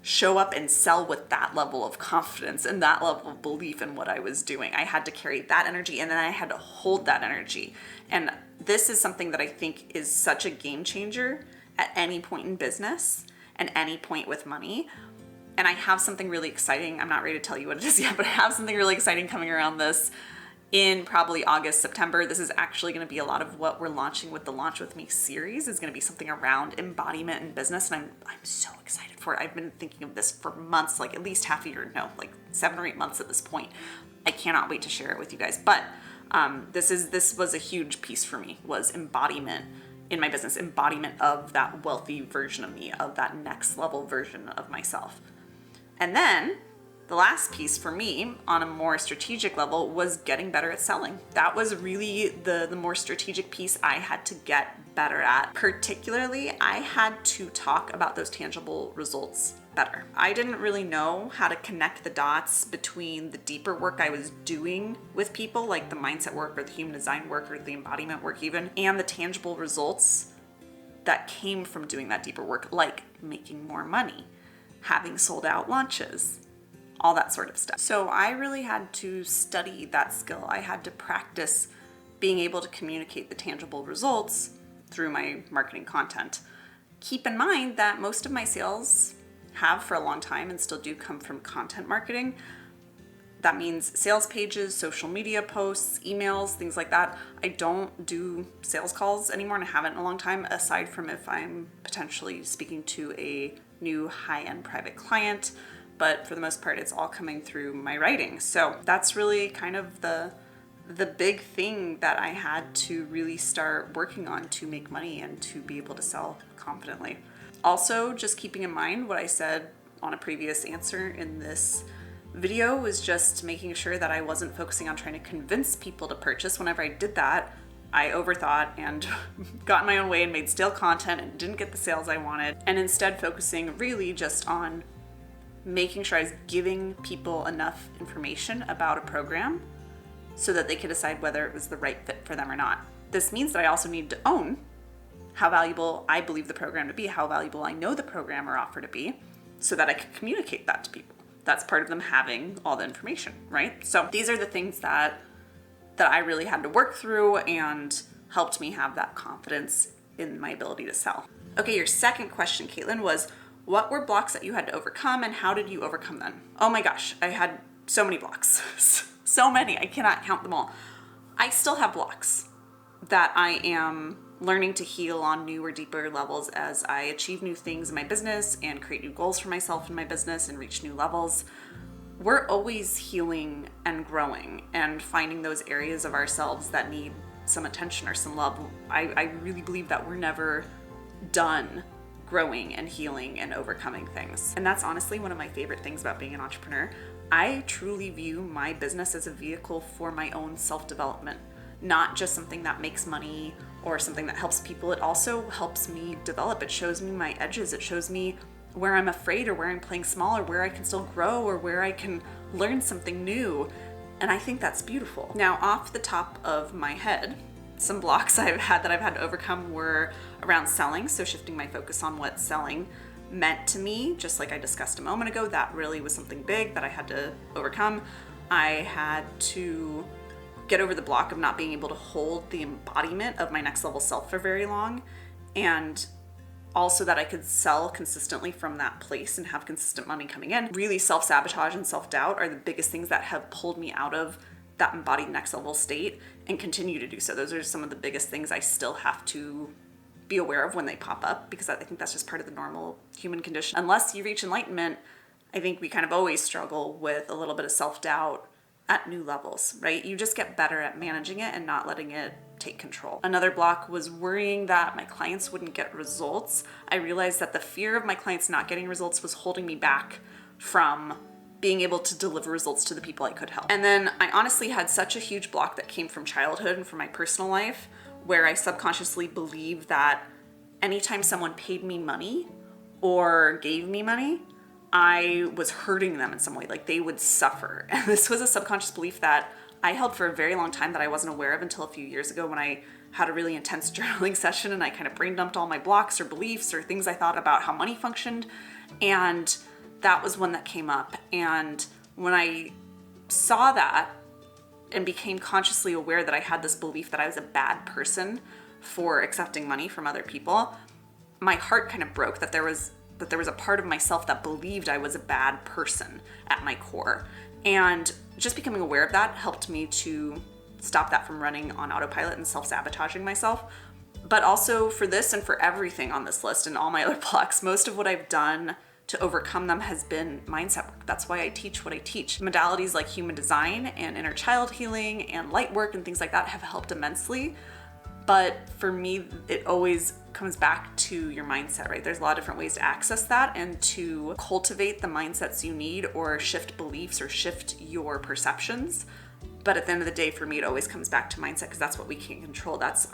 [SPEAKER 1] show up and sell with that level of confidence and that level of belief in what I was doing. I had to carry that energy and then I had to hold that energy. And this is something that I think is such a game changer at any point in business and any point with money. And I have something really exciting. I'm not ready to tell you what it is yet, but I have something really exciting coming around this in probably August, September. This is actually going to be a lot of what we're launching with the Launch With Me series. Is going to be something around embodiment in business. And I'm so excited for it. I've been thinking of this for months, like at least half a year, no, like 7 or 8 months at this point. I cannot wait to share it with you guys. But this was a huge piece for me, was embodiment in my business, embodiment of that wealthy version of me, of that next level version of myself. And then the last piece for me on a more strategic level was getting better at selling. That was really the more strategic piece I had to get better at. Particularly, I had to talk about those tangible results better. I didn't really know how to connect the dots between the deeper work I was doing with people, like the mindset work or the human design work or the embodiment work even, and the tangible results that came from doing that deeper work, like making more money, having sold out launches, all that sort of stuff. So I really had to study that skill. I had to practice being able to communicate the tangible results through my marketing content. Keep in mind that most of my sales have for a long time and still do come from content marketing. That means sales pages, social media posts, emails, things like that. I don't do sales calls anymore and I haven't in a long time, aside from if I'm potentially speaking to a new high-end private client. But for the most part, it's all coming through my writing. So that's really kind of the big thing that I had to really start working on to make money and to be able to sell confidently. Also, just keeping in mind what I said on a previous answer in this video was just making sure that I wasn't focusing on trying to convince people to purchase. Whenever I did that, I overthought and got in my own way and made stale content and didn't get the sales I wanted. And instead focusing really just on making sure I was giving people enough information about a program so that they could decide whether it was the right fit for them or not. This means that I also need to own how valuable I believe the program to be, how valuable I know the program or offer to be, so that I can communicate that to people. That's part of them having all the information, right? So these are the things that I really had to work through and helped me have that confidence in my ability to sell. Okay, your second question, Caitlin, was what were blocks that you had to overcome and how did you overcome them? Oh my gosh, I had so many blocks. So many, I cannot count them all. I still have blocks that I am learning to heal on newer, deeper levels as I achieve new things in my business and create new goals for myself in my business and reach new levels. We're always healing and growing and finding those areas of ourselves that need some attention or some love. I really believe that we're never done growing and healing and overcoming things. And that's honestly one of my favorite things about being an entrepreneur. I truly view my business as a vehicle for my own self-development, not just something that makes money or something that helps people. It also helps me develop. It shows me my edges. It shows me where I'm afraid or where I'm playing small or where I can still grow or where I can learn something new. And I think that's beautiful. Now, off the top of my head, some blocks I've had to overcome were around selling. So shifting my focus on what selling meant to me, just like I discussed a moment ago, that really was something big that I had to overcome. I had to get over the block of not being able to hold the embodiment of my next level self for very long, and also that I could sell consistently from that place and have consistent money coming in. Really, self-sabotage and self-doubt are the biggest things that have pulled me out of that embodied next level state and continue to do so. Those are some of the biggest things I still have to be aware of when they pop up, because I think that's just part of the normal human condition. Unless you reach enlightenment, I think we kind of always struggle with a little bit of self-doubt at new levels, right? You just get better at managing it and not letting it take control. Another block was worrying that my clients wouldn't get results. I realized that the fear of my clients not getting results was holding me back from being able to deliver results to the people I could help. And then I honestly had such a huge block that came from childhood and from my personal life, where I subconsciously believed that anytime someone paid me money or gave me money, I was hurting them in some way, like they would suffer. And this was a subconscious belief that I held for a very long time that I wasn't aware of until a few years ago, when I had a really intense journaling session and I kind of brain dumped all my blocks or beliefs or things I thought about how money functioned. And that was one that came up. And when I saw that and became consciously aware that I had this belief that I was a bad person for accepting money from other people, my heart kind of broke that there was a part of myself that believed I was a bad person at my core. And just becoming aware of that helped me to stop that from running on autopilot and self-sabotaging myself. But also for this and for everything on this list and all my other blocks, most of what I've done to overcome them has been mindset work. That's why I teach what I teach. Modalities like human design and inner child healing and light work and things like that have helped immensely. But for me, it always comes back to your mindset, right? There's a lot of different ways to access that and to cultivate the mindsets you need, or shift beliefs or shift your perceptions. But at the end of the day, for me, it always comes back to mindset, because that's what we can control. That's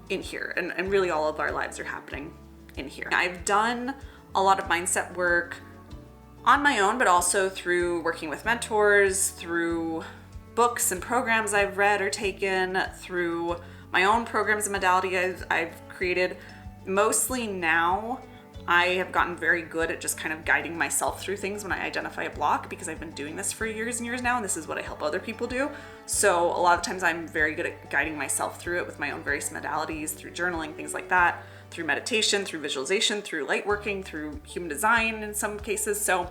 [SPEAKER 1] in here. And really all of our lives are happening in here. I've done a lot of mindset work on my own, but also through working with mentors, through books and programs I've read or taken, through my own programs and modalities I've created. Mostly now, I have gotten very good at just kind of guiding myself through things when I identify a block, because I've been doing this for years and years now, and this is what I help other people do. So a lot of times I'm very good at guiding myself through it with my own various modalities, through journaling, things like that, through meditation, through visualization, through light working, through human design in some cases. So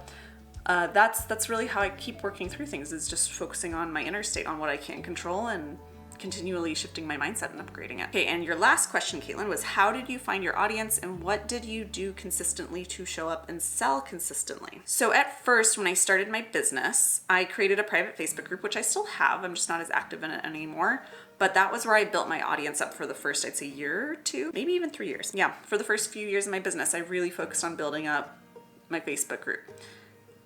[SPEAKER 1] that's really how I keep working through things, is just focusing on my inner state, on what I can control, and continually shifting my mindset and upgrading it. Okay, and your last question, Caitlin, was how did you find your audience and what did you do consistently to show up and sell consistently? So at first, when I started my business, I created a private Facebook group, which I still have. I'm just not as active in it anymore. But that was where I built my audience up for the first, I'd say, year or two, maybe even 3 years. Yeah, for the first few years of my business, I really focused on building up my Facebook group.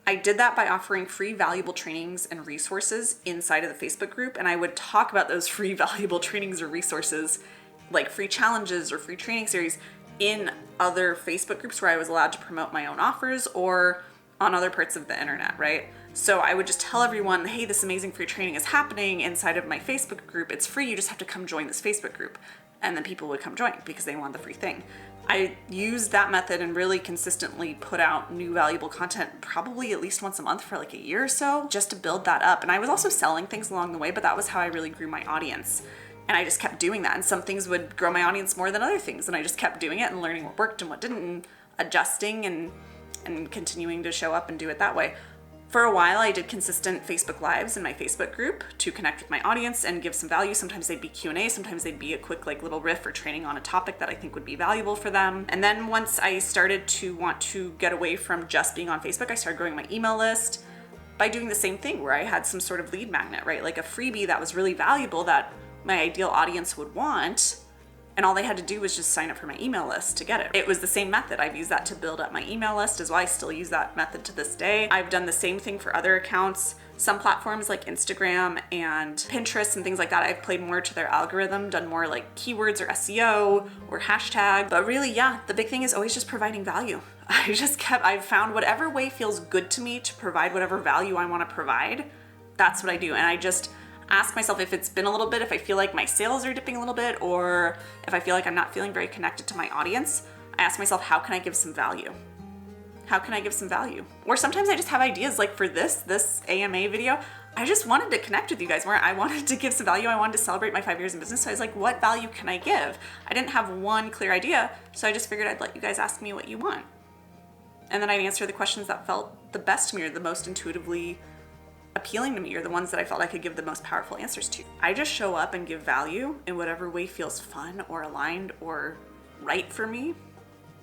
[SPEAKER 1] I did that by offering free valuable trainings and resources inside of the Facebook group, and I would talk about those free valuable trainings or resources, like free challenges or free training series, in other Facebook groups where I was allowed to promote my own offers, or on other parts of the internet, right? So I would just tell everyone, hey, this amazing free training is happening inside of my Facebook group. It's free, you just have to come join this Facebook group. And then people would come join because they want the free thing. I used that method and really consistently put out new valuable content, probably at least once a month for like a year or so, just to build that up. And I was also selling things along the way, but that was how I really grew my audience. And I just kept doing that. And some things would grow my audience more than other things. And I just kept doing it and learning what worked and what didn't, and adjusting and continuing to show up and do it that way. For a while, I did consistent Facebook Lives in my Facebook group to connect with my audience and give some value. Sometimes they'd be Q&A, sometimes they'd be a quick like little riff or training on a topic that I think would be valuable for them. And then once I started to want to get away from just being on Facebook, I started growing my email list by doing the same thing, where I had some sort of lead magnet, right? Like a freebie that was really valuable that my ideal audience would want. And all they had to do was just sign up for my email list to get it. It was the same method. I've used that to build up my email list as well. I still use that method to this day. I've done the same thing for other accounts. Some platforms like Instagram and Pinterest and things like that, I've played more to their algorithm, done more like keywords or SEO or hashtag. But really, yeah, the big thing is always just providing value. I've found whatever way feels good to me to provide whatever value I want to provide. That's what I do. And I just ask myself, if it's been a little bit, if I feel like my sales are dipping a little bit, or if I feel like I'm not feeling very connected to my audience, I ask myself, how can I give some value? How can I give some value? Or sometimes I just have ideas, like for this AMA video, I just wanted to connect with you guys, where I wanted to give some value. I wanted to celebrate my 5 years in business. So I was like, what value can I give? I didn't have one clear idea. So I just figured I'd let you guys ask me what you want. And then I'd answer the questions that felt the best to me, or the most intuitively appealing to me, or the ones that I felt I could give the most powerful answers to. I just show up and give value in whatever way feels fun or aligned or right for me,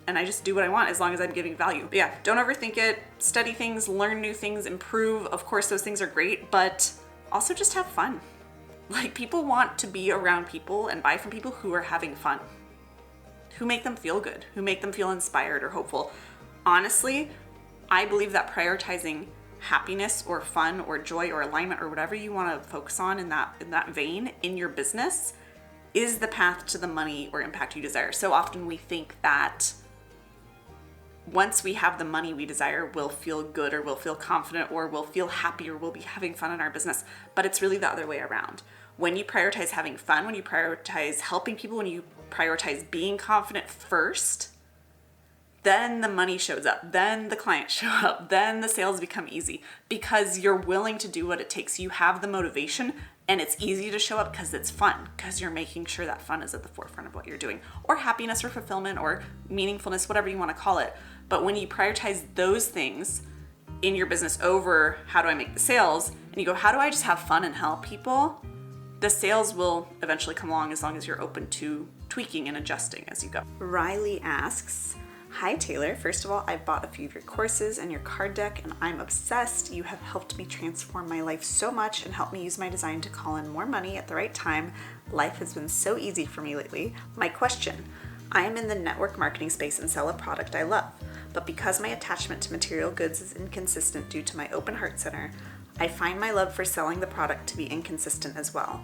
[SPEAKER 1] and I just do what I want as long as I'm giving value. But yeah, don't overthink it. Study things, learn new things, improve. Of course, those things are great, but also just have fun. Like, people want to be around people and buy from people who are having fun, who make them feel good, who make them feel inspired or hopeful. Honestly, I believe that prioritizing happiness or fun or joy or alignment or whatever you want to focus on in that vein in your business is the path to the money or impact you desire. So often we think that once we have the money we desire, we'll feel good or we'll feel confident or we'll feel happy or we'll be having fun in our business. But it's really the other way around. When you prioritize having fun, when you prioritize helping people, when you prioritize being confident first, then the money shows up, then the clients show up, then the sales become easy because you're willing to do what it takes. You have the motivation and it's easy to show up because it's fun, because you're making sure that fun is at the forefront of what you're doing, or happiness or fulfillment or meaningfulness, whatever you want to call it. But when you prioritize those things in your business over how do I make the sales, and you go, how do I just have fun and help people? The sales will eventually come along as long as you're open to tweaking and adjusting as you go. Riley asks, hi Taylor, first of all, I bought a few of your courses and your card deck and I'm obsessed. You have helped me transform my life so much and helped me use my design to call in more money at the right time. Life has been so easy for me lately. My question, I am in the network marketing space and sell a product I love, but because my attachment to material goods is inconsistent due to my open heart center, I find my love for selling the product to be inconsistent as well.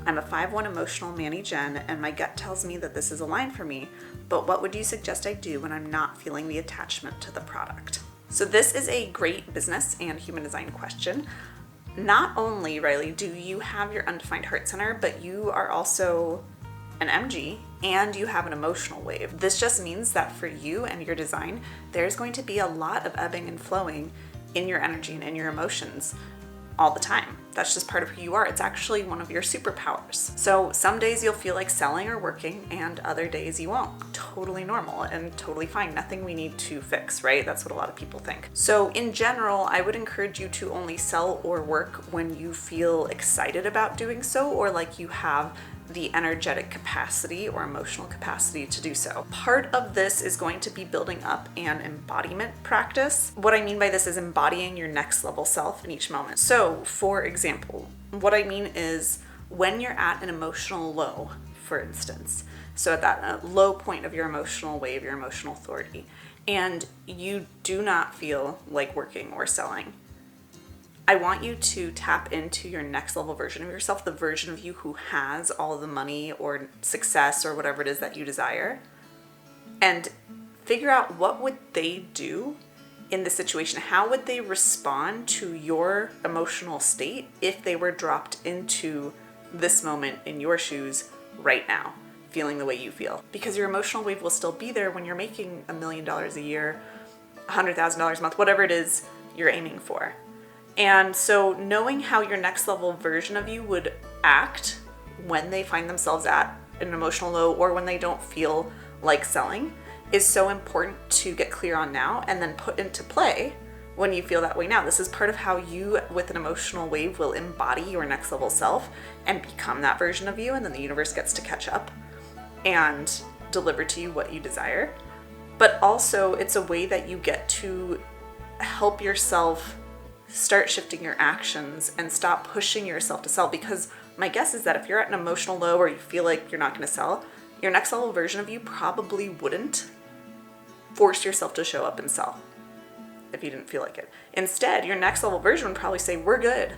[SPEAKER 1] I'm a 5-1 emotional Manny Gen, and my gut tells me that this is a line for me, but what would you suggest I do when I'm not feeling the attachment to the product? So this is a great business and human design question. Not only, Riley, do you have your undefined heart center, but you are also an MG and you have an emotional wave. This just means that for you and your design, there's going to be a lot of ebbing and flowing in your energy and in your emotions all the time. That's just part of who you are. It's actually one of your superpowers. So some days you'll feel like selling or working and other days you won't. Totally normal and totally fine. Nothing we need to fix, right? That's what a lot of people think. So in general, I would encourage you to only sell or work when you feel excited about doing so or like you have the energetic capacity or emotional capacity to do so. Part of this is going to be building up an embodiment practice. What I mean by this is embodying your next level self in each moment. So for example, what I mean is when you're at an emotional low, for instance, so at that low point of your emotional wave, your emotional authority, and you do not feel like working or selling, I want you to tap into your next level version of yourself, the version of you who has all of the money or success or whatever it is that you desire, and figure out what would they do in the situation. How would they respond to your emotional state if they were dropped into this moment in your shoes right now, feeling the way you feel? Because your emotional wave will still be there when you're making $1 million a year, $100,000 a month, whatever it is you're aiming for. And so knowing how your next level version of you would act when they find themselves at an emotional low or when they don't feel like selling is so important to get clear on now and then put into play when you feel that way now. This is part of how you, with an emotional wave, will embody your next level self and become that version of you, and then the universe gets to catch up and deliver to you what you desire. But also it's a way that you get to help yourself start shifting your actions and stop pushing yourself to sell. Because my guess is that if you're at an emotional low or you feel like you're not going to sell, your next level version of you probably wouldn't force yourself to show up and sell if you didn't feel like it. Instead, your next level version would probably say, we're good.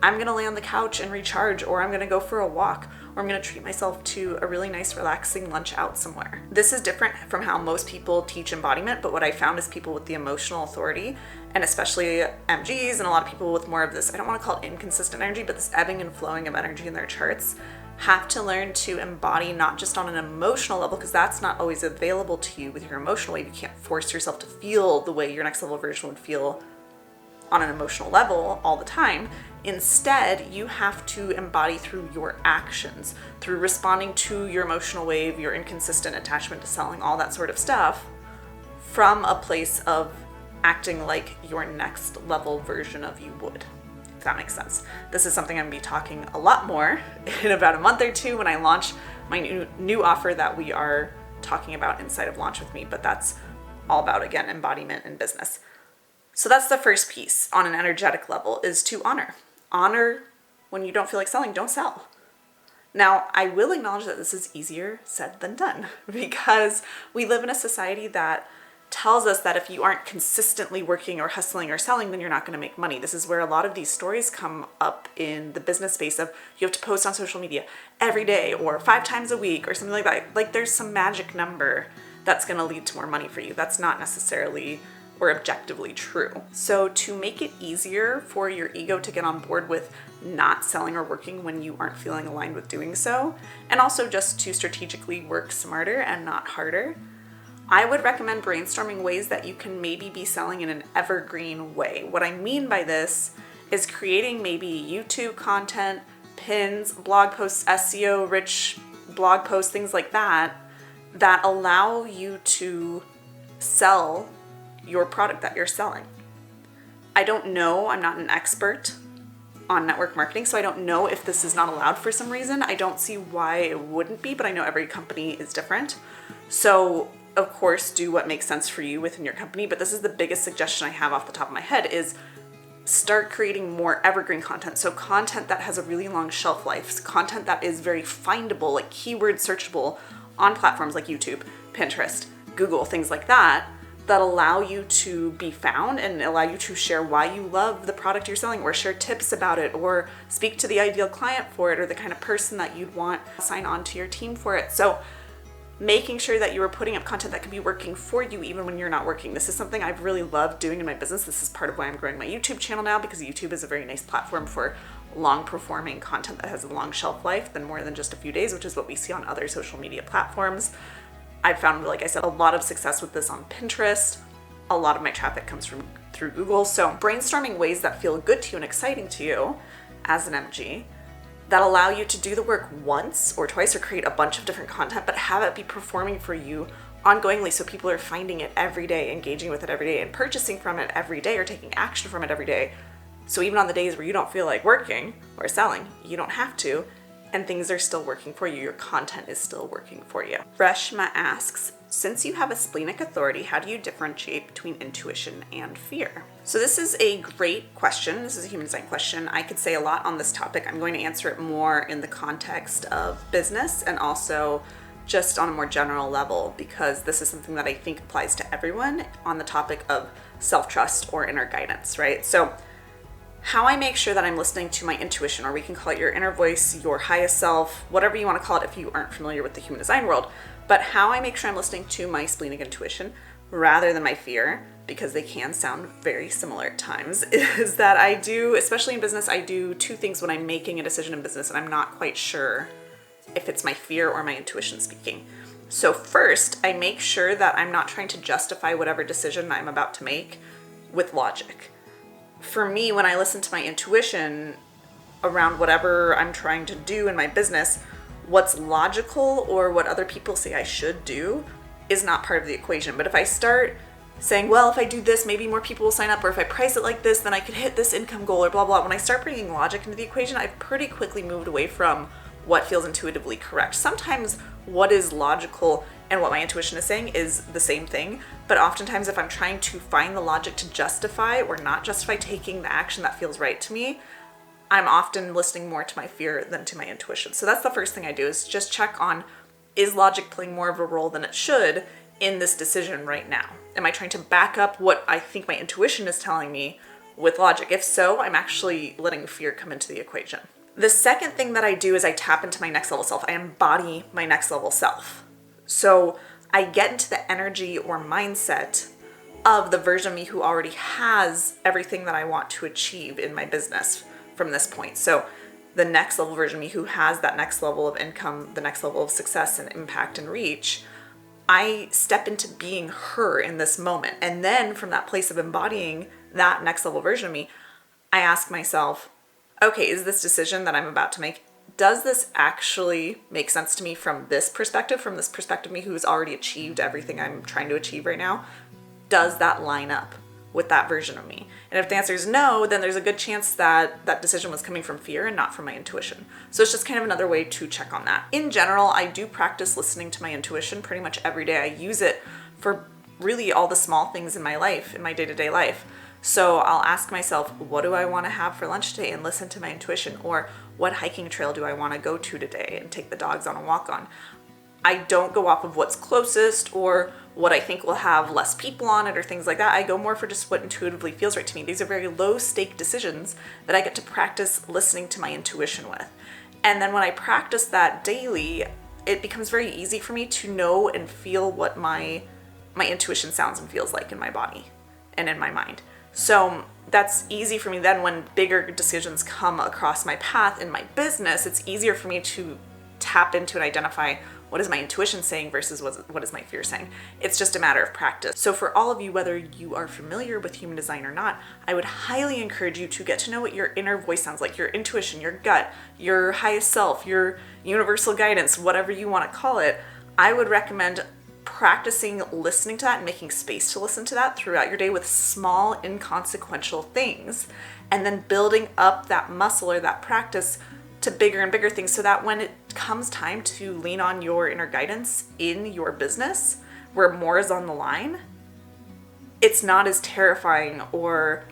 [SPEAKER 1] I'm going to lay on the couch and recharge, or I'm going to go for a walk, or I'm going to treat myself to a really nice relaxing lunch out somewhere. This is different from how most people teach embodiment, but what I found is people with the emotional authority, and especially MGs and a lot of people with more of this, I don't want to call it inconsistent energy, but this ebbing and flowing of energy in their charts, have to learn to embody not just on an emotional level, because that's not always available to you with your emotional wave. You can't force yourself to feel the way your next level version would feel on an emotional level all the time. Instead, you have to embody through your actions, through responding to your emotional wave, your inconsistent attachment to selling, all that sort of stuff, from a place of acting like your next level version of you would, if that makes sense. This is something I'm going to be talking a lot more in about a month or two when I launch my new offer that we are talking about inside of Launch With Me, but that's all about, again, embodiment in business. So that's the first piece on an energetic level, is to honor. Honor when you don't feel like selling, don't sell. Now, I will acknowledge that this is easier said than done, because we live in a society that tells us that if you aren't consistently working or hustling or selling, then you're not going to make money. This is where a lot of these stories come up in the business space of you have to post on social media every day or 5 times a week or something like that. Like there's some magic number that's going to lead to more money for you. That's not necessarily or objectively true. So to make it easier for your ego to get on board with not selling or working when you aren't feeling aligned with doing so, and also just to strategically work smarter and not harder, I would recommend brainstorming ways that you can maybe be selling in an evergreen way. What I mean by this is creating maybe YouTube content, pins, blog posts, SEO rich blog posts, things like that, that allow you to sell your product that you're selling. I don't know, I'm not an expert on network marketing, so I don't know if this is not allowed for some reason. I don't see why it wouldn't be, but I know every company is different. So of course, do what makes sense for you within your company, but this is the biggest suggestion I have off the top of my head is start creating more evergreen content. So content that has a really long shelf life, content that is very findable, like keyword searchable on platforms like YouTube, Pinterest, Google, things like that, that allow you to be found and allow you to share why you love the product you're selling, or share tips about it, or speak to the ideal client for it, or the kind of person that you'd want to sign on to your team for it. So making sure that you are putting up content that can be working for you even when you're not working. This is something I've really loved doing in my business. This is part of why I'm growing my YouTube channel now, because YouTube is a very nice platform for long performing content that has a long shelf life than more than just a few days, which is what we see on other social media platforms. I've found, like I said, a lot of success with this on Pinterest. A lot of my traffic comes through Google. So brainstorming ways that feel good to you and exciting to you as an MG that allow you to do the work once or twice or create a bunch of different content, but have it be performing for you ongoingly, so people are finding it every day, engaging with it every day, and purchasing from it every day or taking action from it every day. So even on the days where you don't feel like working or selling, you don't have to, and things are still working for you. Your content is still working for you. Reshma asks, since you have a splenic authority, how do you differentiate between intuition and fear? So this is a great question. This is a human design question. I could say a lot on this topic. I'm going to answer it more in the context of business and also just on a more general level, because this is something that I think applies to everyone on the topic of self-trust or inner guidance, right? So how I make sure that I'm listening to my intuition, or we can call it your inner voice, your highest self, whatever you want to call it if you aren't familiar with the human design world, but how I make sure I'm listening to my splenic intuition rather than my fear, because they can sound very similar at times, is that I do, especially in business, I do 2 things when I'm making a decision in business and I'm not quite sure if it's my fear or my intuition speaking. So first, I make sure that I'm not trying to justify whatever decision I'm about to make with logic. For me, when I listen to my intuition around whatever I'm trying to do in my business, what's logical or what other people say I should do is not part of the equation. But if I start saying, well, if I do this, maybe more people will sign up, or if I price it like this, then I could hit this income goal, or blah, blah. When I start bringing logic into the equation, I've pretty quickly moved away from what feels intuitively correct. Sometimes what is logical and what my intuition is saying is the same thing, but oftentimes if I'm trying to find the logic to justify or not justify taking the action that feels right to me, I'm often listening more to my fear than to my intuition. So that's the first thing I do, is just check on, is logic playing more of a role than it should in this decision right now? Am I trying to back up what I think my intuition is telling me with logic? If so, I'm actually letting fear come into the equation. The second thing that I do is I tap into my next level self. I embody my next level self. So I get into the energy or mindset of the version of me who already has everything that I want to achieve in my business from this point. So the next level version of me who has that next level of income, the next level of success and impact and reach, I step into being her in this moment. And then from that place of embodying that next level version of me, I ask myself, okay, is this decision that I'm about to make, does this actually make sense to me from this perspective of me who's already achieved everything I'm trying to achieve right now? Does that line up with that version of me? And if the answer is no, then there's a good chance that that decision was coming from fear and not from my intuition. So it's just kind of another way to check on that. In general, I do practice listening to my intuition pretty much every day. I use it for really all the small things in my life, in my day-to-day life. So I'll ask myself, what do I want to have for lunch today, and listen to my intuition? Or what hiking trail do I want to go to today and take the dogs on a walk on? I don't go off of what's closest or what I think will have less people on it or things like that. I go more for just what intuitively feels right to me. These are very low stake decisions that I get to practice listening to my intuition with. And then when I practice that daily, it becomes very easy for me to know and feel what my intuition sounds and feels like in my body and in my mind. So that's easy for me then when bigger decisions come across my path in my business. It's easier for me to tap into and identify what is my intuition saying versus what is my fear saying. It's just a matter of practice. So for all of you, whether you are familiar with human design or not, I would highly encourage you to get to know what your inner voice sounds like, your intuition, your gut, your highest self, your universal guidance, whatever you want to call it. I would recommend practicing listening to that and making space to listen to that throughout your day with small, inconsequential things, and then building up that muscle or that practice to bigger and bigger things, so that when it comes time to lean on your inner guidance in your business, where more is on the line, it's not as terrifying or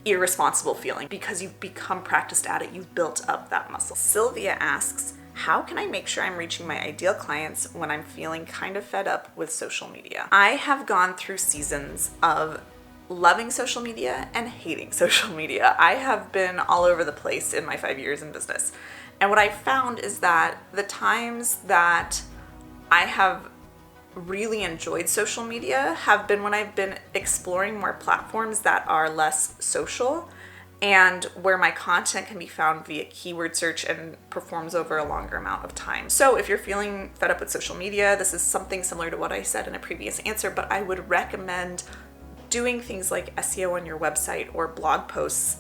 [SPEAKER 1] irresponsible feeling because you've become practiced at it. You've built up that muscle. Sylvia asks, how can I make sure I'm reaching my ideal clients when I'm feeling kind of fed up with social media? I have gone through seasons of loving social media and hating social media. I have been all over the place in my 5 years in business. And what I found is that the times that I have really enjoyed social media have been when I've been exploring more platforms that are less social and where my content can be found via keyword search and performs over a longer amount of time. So if you're feeling fed up with social media, this is something similar to what I said in a previous answer, but I would recommend doing things like SEO on your website or blog posts.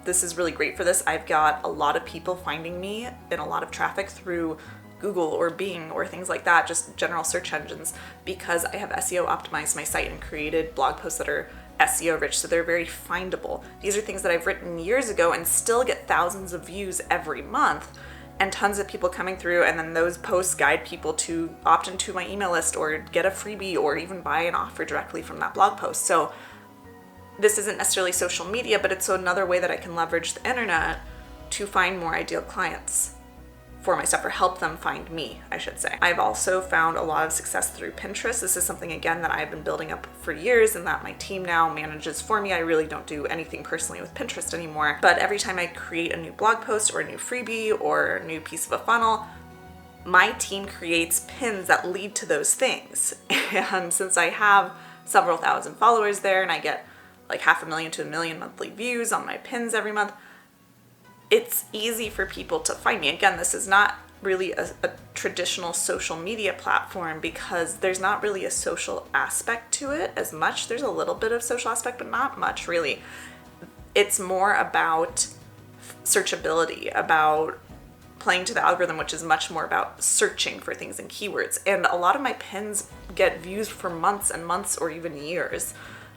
[SPEAKER 1] This is really great for this. I've got a lot of people finding me and a lot of traffic through Google or Bing or things like that, just general search engines, because I have SEO optimized my site and created blog posts that are SEO rich, so they're very findable. These are things that I've written years ago and still get thousands of views every month and tons of people coming through, and then those posts guide people to opt into my email list or get a freebie or even buy an offer directly from that blog post. So this isn't necessarily social media, but it's another way that I can leverage the internet to find more ideal clients for my stuff, or help them find me, I should say. I've also found a lot of success through Pinterest. This is something, again, that I've been building up for years and that my team now manages for me. I really don't do anything personally with Pinterest anymore, but every time I create a new blog post or a new freebie or a new piece of a funnel, my team creates pins that lead to those things. And since I have several thousand followers there and I get like 500,000 to 1 million monthly views on my pins every month, it's easy for people to find me. Again, this is not really a traditional social media platform because there's not really a social aspect to it as much. There's a little bit of social aspect, but not much really. It's more about searchability, about playing to the algorithm, which is much more about searching for things and keywords. And a lot of my pins get views for months and months or even years.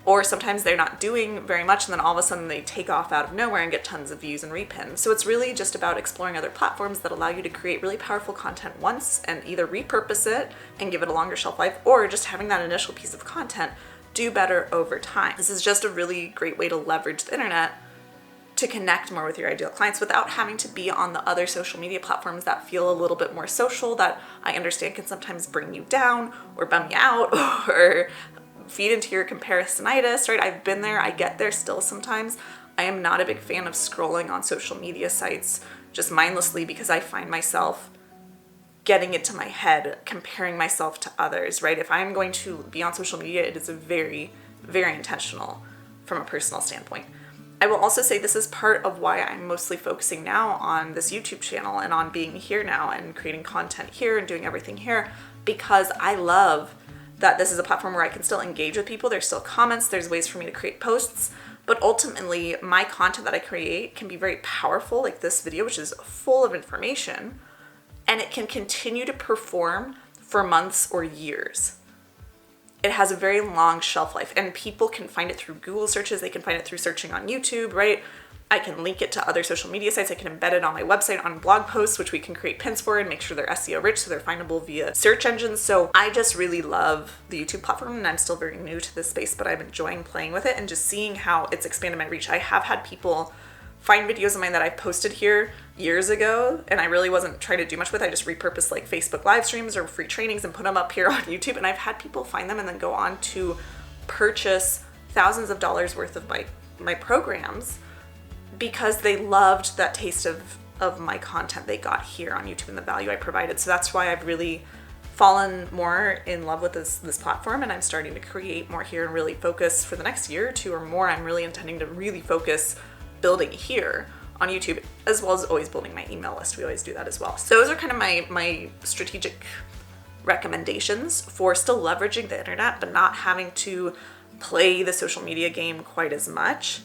[SPEAKER 1] Or sometimes they're not doing very much and then all of a sudden they take off out of nowhere and get tons of views and repins. So it's really just about exploring other platforms that allow you to create really powerful content once and either repurpose it and give it a longer shelf life, or just having that initial piece of content do better over time. This is just a really great way to leverage the internet to connect more with your ideal clients without having to be on the other social media platforms that feel a little bit more social, that I understand can sometimes bring you down or bum you out or feed into your comparisonitis, right? I've been there, I get there still sometimes. I am not a big fan of scrolling on social media sites just mindlessly because I find myself getting into my head, comparing myself to others, right? If I'm going to be on social media, it is very, very intentional from a personal standpoint. I will also say this is part of why I'm mostly focusing now on this YouTube channel and on being here now and creating content here and doing everything here, because I love that this is a platform where I can still engage with people. There's still comments, there's ways for me to create posts, but ultimately my content that I create can be very powerful, like this video, which is full of information, and it can continue to perform for months or years. it has a very long shelf life, and people can find it through Google searches. They can find it through searching on YouTube, right? I can link it to other social media sites. I can embed it on my website on blog posts, which we can create pins for and make sure they're SEO rich so they're findable via search engines. So I just really love the YouTube platform, and I'm still very new to this space, but I'm enjoying playing with it and just seeing how it's expanded my reach. I have had people find videos of mine that I posted here years ago and I really wasn't trying to do much with. I just repurposed like Facebook live streams or free trainings and put them up here on YouTube, and I've had people find them and then go on to purchase thousands of dollars worth of my programs because they loved that taste of my content they got here on YouTube and the value I provided. So that's why I've really fallen more in love with this platform, and I'm starting to create more here and really focus for the next year or two or more. I'm really intending to really focus building here on YouTube, as well as always building my email list. We always do that as well. So those are kind of my strategic recommendations for still leveraging the internet, but not having to play the social media game quite as much.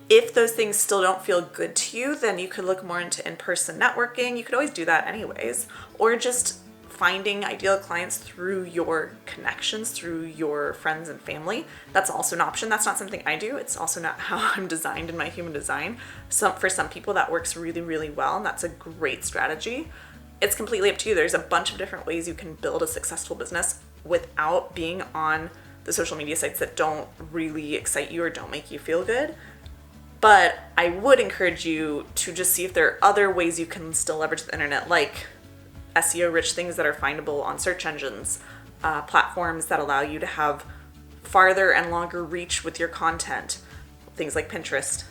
[SPEAKER 1] If those things still don't feel good to you, then you could look more into in-person networking. You could always do that anyways, or just finding ideal clients through your connections, through your friends and family. That's also an option. That's not something I do. It's also not how I'm designed in my human design. For some people that works really, really well, and that's a great strategy. It's completely up to you. There's a bunch of different ways you can build a successful business without being on the social media sites that don't really excite you or don't make you feel good. But I would encourage you to just see if there are other ways you can still leverage the internet, like SEO rich things that are findable on search engines, platforms that allow you to have farther and longer reach with your content, things like Pinterest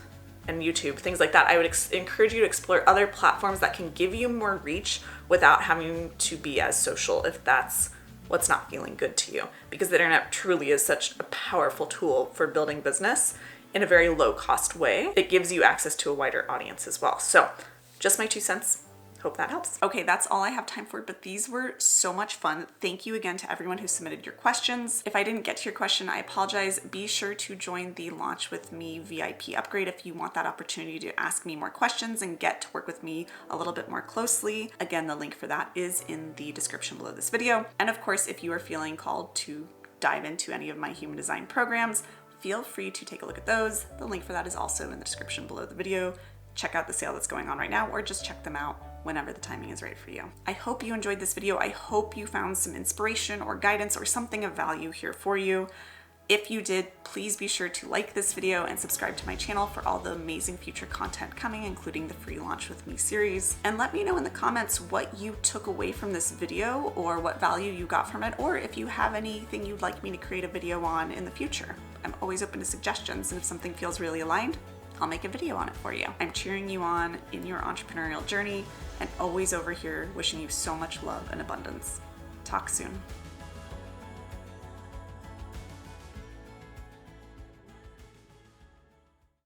[SPEAKER 1] and YouTube, things like that. I would encourage you to explore other platforms that can give you more reach without having to be as social if that's what's not feeling good to you, because the internet truly is such a powerful tool for building business in a very low cost way. It gives you access to a wider audience as well. So just my 2 cents. Hope that helps. Okay, that's all I have time for, but these were so much fun. Thank you again to everyone who submitted your questions. If I didn't get to your question, I apologize. Be sure to join the Launch With Me VIP upgrade if you want that opportunity to ask me more questions and get to work with me a little bit more closely. Again, the link for that is in the description below this video. And of course, if you are feeling called to dive into any of my human design programs, feel free to take a look at those. The link for that is also in the description below the video. Check out the sale that's going on right now, or just check them out whenever the timing is right for you. I hope you enjoyed this video. I hope you found some inspiration or guidance or something of value here for you. If you did, please be sure to like this video and subscribe to my channel for all the amazing future content coming, including the free Launch With Me series. And let me know in the comments what you took away from this video or what value you got from it, or if you have anything you'd like me to create a video on in the future. I'm always open to suggestions, and if something feels really aligned, I'll make a video on it for you. I'm cheering you on in your entrepreneurial journey and always over here wishing you so much love and abundance. Talk soon.